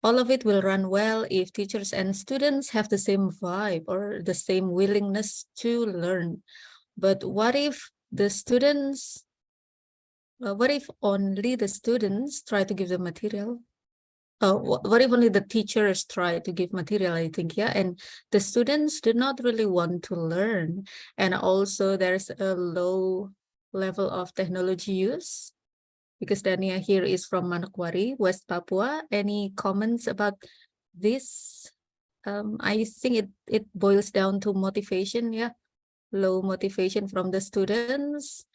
all of it will run well if teachers and students have the same vibe or the same willingness to learn. But what if the students, what if only the students try to give the material? What if only the teachers try to give material, I think, yeah, and the students do not really want to learn. And also there's a low level of technology use, because Dania here is from Manokwari, West Papua. Any comments about this? I think it boils down to motivation, yeah. Low motivation from the students,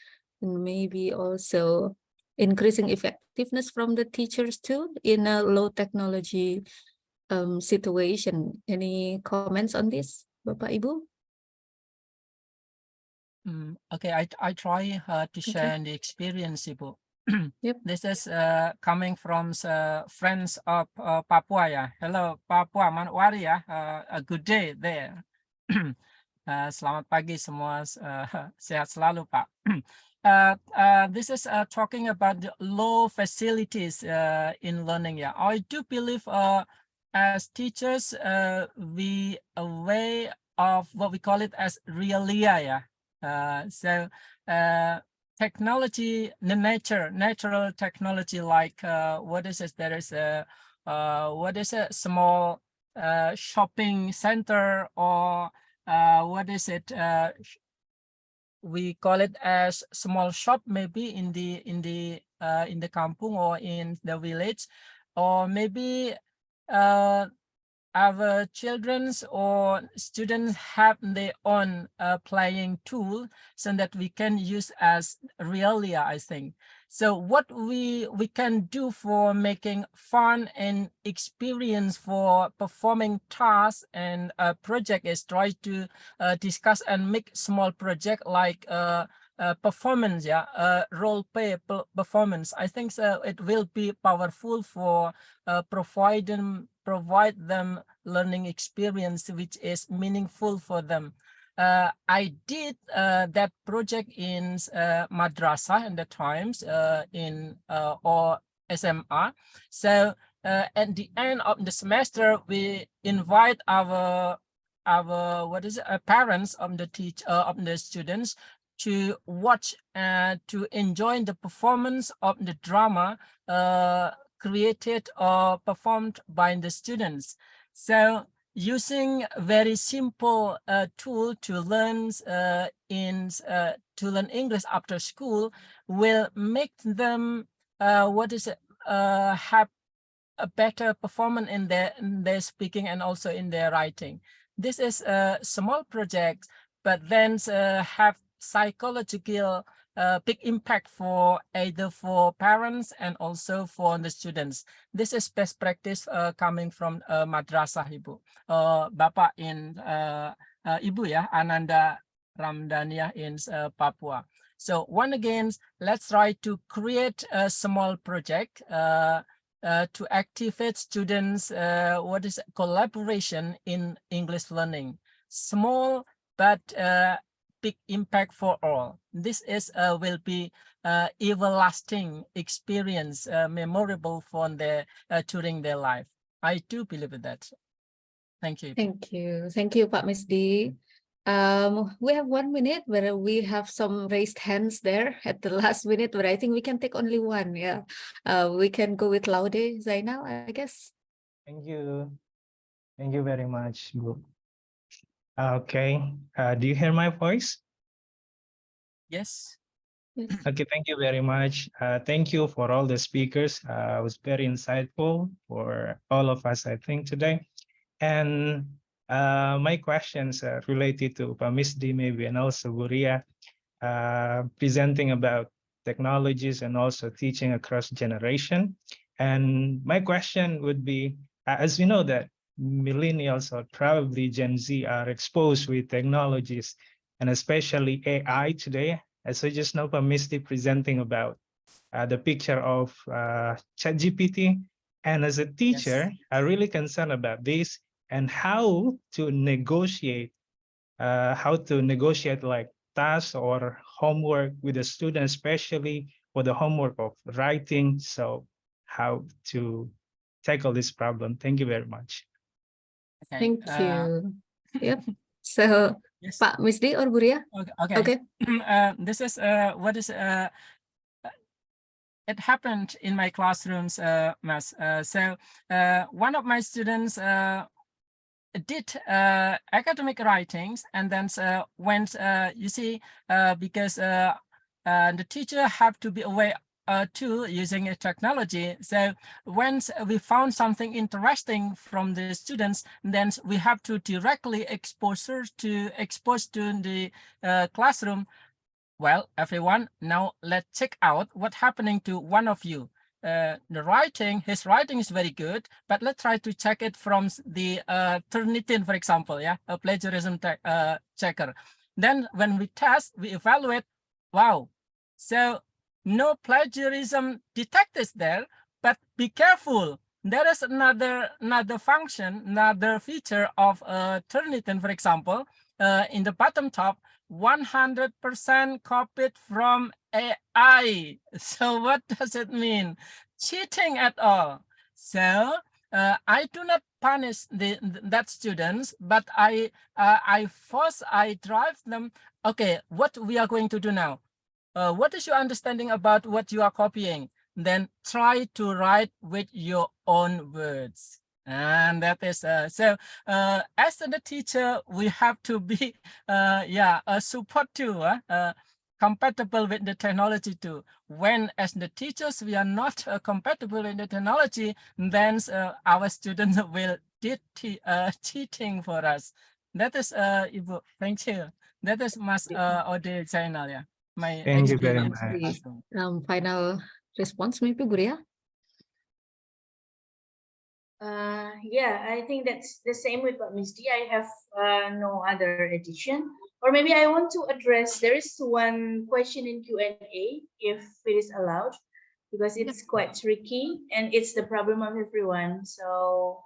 and maybe also increasing effectiveness from the teachers too in a low technology situation. Any comments on this, Bapak Ibu? Okay, I try to share the experience, Ibu. Yep. This is coming from friends of Papua. Yeah. Hello, Papua, Manokwari. Ya. A good day there. Selamat pagi semua, sehat selalu, Pak. This is talking about the low facilities in learning. Yeah, I do believe as teachers, we aware of what we call it as realia. Yeah. So technology, natural technology, like what is it? There is a small shopping center, or what is it? We call it as small shop, maybe in the kampung or in the village, or maybe our children's or students have their own playing tool, so that we can use as realia, I think. So what we can do for making fun and experience for performing tasks and a project is try to discuss and make small project like performance, yeah, role play performance. I think so it will be powerful for provide them learning experience which is meaningful for them. I did that project in madrasah in the times in or SMA. So at the end of the semester, we invite our our parents of the students to watch to enjoy the performance of the drama created or performed by the students. So using a very simple tool to learn English after school will make them have a better performance in their speaking and also in their writing. This is a small project, but then have psychological big impact for either for parents and also for the students. This is best practice coming from madrasah Ibu. Bapak in Ibu ya, Ananda Ramdania in Papua. So once again, let's try to create a small project to activate students collaboration in English learning. Small but big impact for all. This is will be everlasting experience, memorable for their during their life. I do believe in that. Thank you. Thank you, Pak Misdi. We have 1 minute, but we have some raised hands there at the last minute, but I think we can take only one. Yeah, we can go with Laude Zainal, I guess. Thank you very much, Bu. Okay, do you hear my voice? Yes. Okay, thank you very much. Thank you for all the speakers. It was very insightful for all of us, I think, today. And my questions are related to Pak Misdi maybe and also Buria, presenting about technologies and also teaching across generation. And my question would be, as we know that millennials or probably Gen Z are exposed with technologies and especially AI today. As I just know Pak Misdi presenting about the picture of ChatGPT. And as a teacher, Yes. I'm really concerned about this and how to negotiate like tasks or homework with the student, especially for the homework of writing. So how to tackle this problem. Thank you very much. Okay. Thank you. Yep. So, Yes. Pak Misdi or Buria? Okay. Okay. This is it happened in my classrooms, Mas. So one of my students did academic writings, and then went, you see, because the teacher have to be aware too using a technology. So once we found something interesting from the students, then we have to directly expose to the classroom. Well, everyone, now let's check out what's happening to one of you. His writing is very good, but let's try to check it from the Turnitin, for example, yeah, a plagiarism checker. Then when we test, we evaluate, wow, so no plagiarism detected there, but be careful. There is another function, another feature of Turnitin, for example, in the bottom top, 100% copied from AI. So what does it mean? Cheating at all. So I do not punish that students, but I drive them. Okay, what we are going to do now? What is your understanding about what you are copying? Then try to write with your own words. And that is so as the teacher, we have to be a support too, compatible with the technology too. When as the teachers we are not compatible with the technology, then our students will cheating for us. That is Ibu, thank you. That is Mas Ode channel, yeah. My Thank you very experience. much. Final response maybe, Buria? Yeah, I think that's the same with Pak Misdi. I have no other addition. Or maybe I want to address, there is one question in Q&A, if it is allowed, because it's quite tricky and it's the problem of everyone. So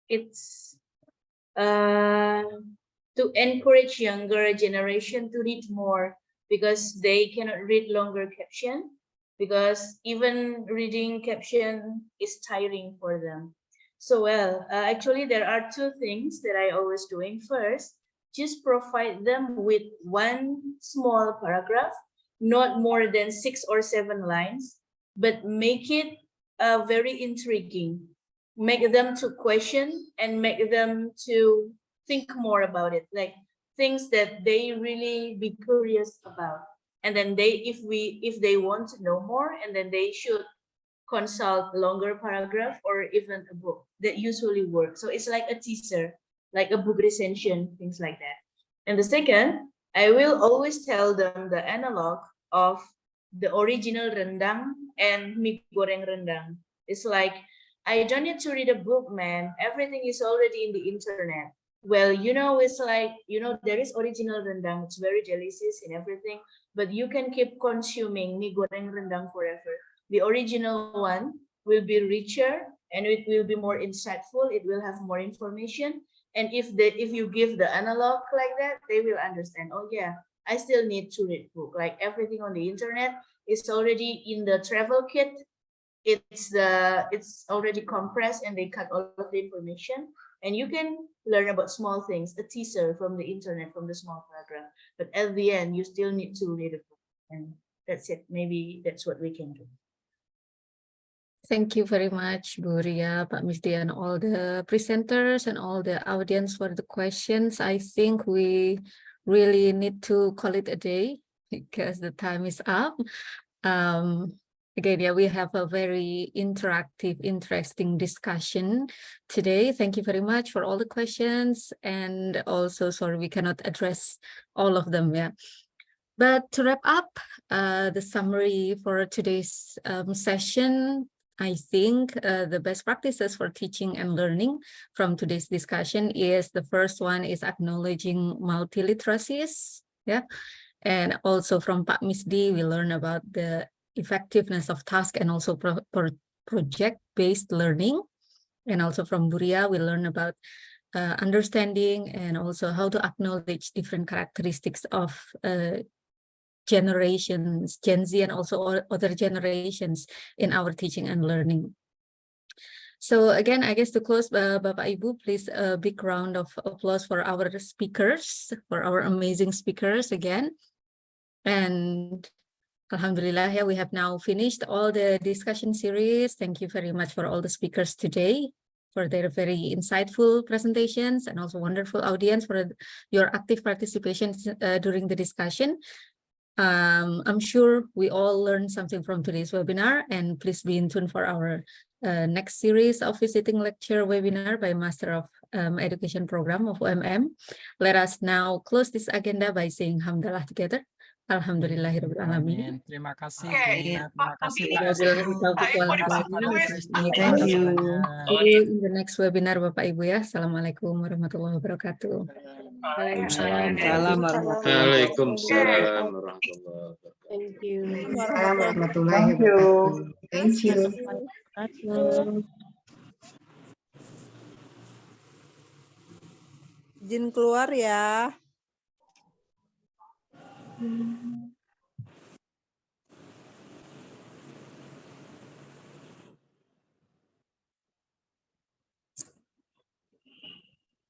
it's to encourage younger generation to read more, because they cannot read longer caption, because even reading caption is tiring for them. So well, actually there are two things that I always doing. First, just provide them with one small paragraph, not more than 6 or 7 lines, but make it very intriguing. Make them to question and make them to think more about it, like things that they really be curious about. And then if they want to know more, and then they should consult longer paragraph or even a book that usually works. So it's like a teaser, like a book recension, things like that. And the second, I will always tell them the analog of the original rendang and mie goreng rendang. It's like, I don't need to read a book, man. Everything is already in the internet. Well, it's like, there is original rendang. It's very delicious and everything, but you can keep consuming mie goreng rendang forever. The original one will be richer and it will be more insightful. It will have more information. And if you give the analog like that, they will understand, oh yeah, I still need to read book. Like everything on the internet is already in the travel kit. It's already compressed and they cut all of the information. And you can learn about small things, a teaser from the internet, from the small paragraph. But at the end, you still need to read a book. And that's it. Maybe that's what we can do. Thank you very much, Bu Ria, Pak Misdi, and all the presenters and all the audience for the questions. I think we really need to call it a day because the time is up. Again, yeah, we have a very interactive, interesting discussion today. Thank you very much for all the questions. And also, sorry, we cannot address all of them, yeah. But to wrap up the summary for today's session, I think the best practices for teaching and learning from today's discussion is the first one is acknowledging multiliteracies, yeah. And also from Pak Misdi, we learn about the effectiveness of task and also project-based learning. And also from Bu Ria, we learn about understanding and also how to acknowledge different characteristics of generations, Gen Z and also other generations in our teaching and learning. So again, I guess to close, Bapak Ibu, please a big round of applause for our speakers, for our amazing speakers again. And Alhamdulillah, yeah, we have now finished all the discussion series. Thank you very much for all the speakers today for their very insightful presentations and also wonderful audience for your active participation during the discussion. I'm sure we all learned something from today's webinar, and please be in tune for our next series of visiting lecture webinar by Master of Education Program of UMM. Let us now close this agenda by saying Hamdalah together. Alhamdulillahirrahmanirrahim. Terima kasih. Terima kasih Pak Thank you. In the next webinar, Bapak Ibu ya. Assalamualaikum warahmatullahi wabarakatuh. Waalaikumsalam warahmatullahi wabarakatuh. Thank you. Warahmatullahi wabarakatuh. Thank you. Izin keluar ya.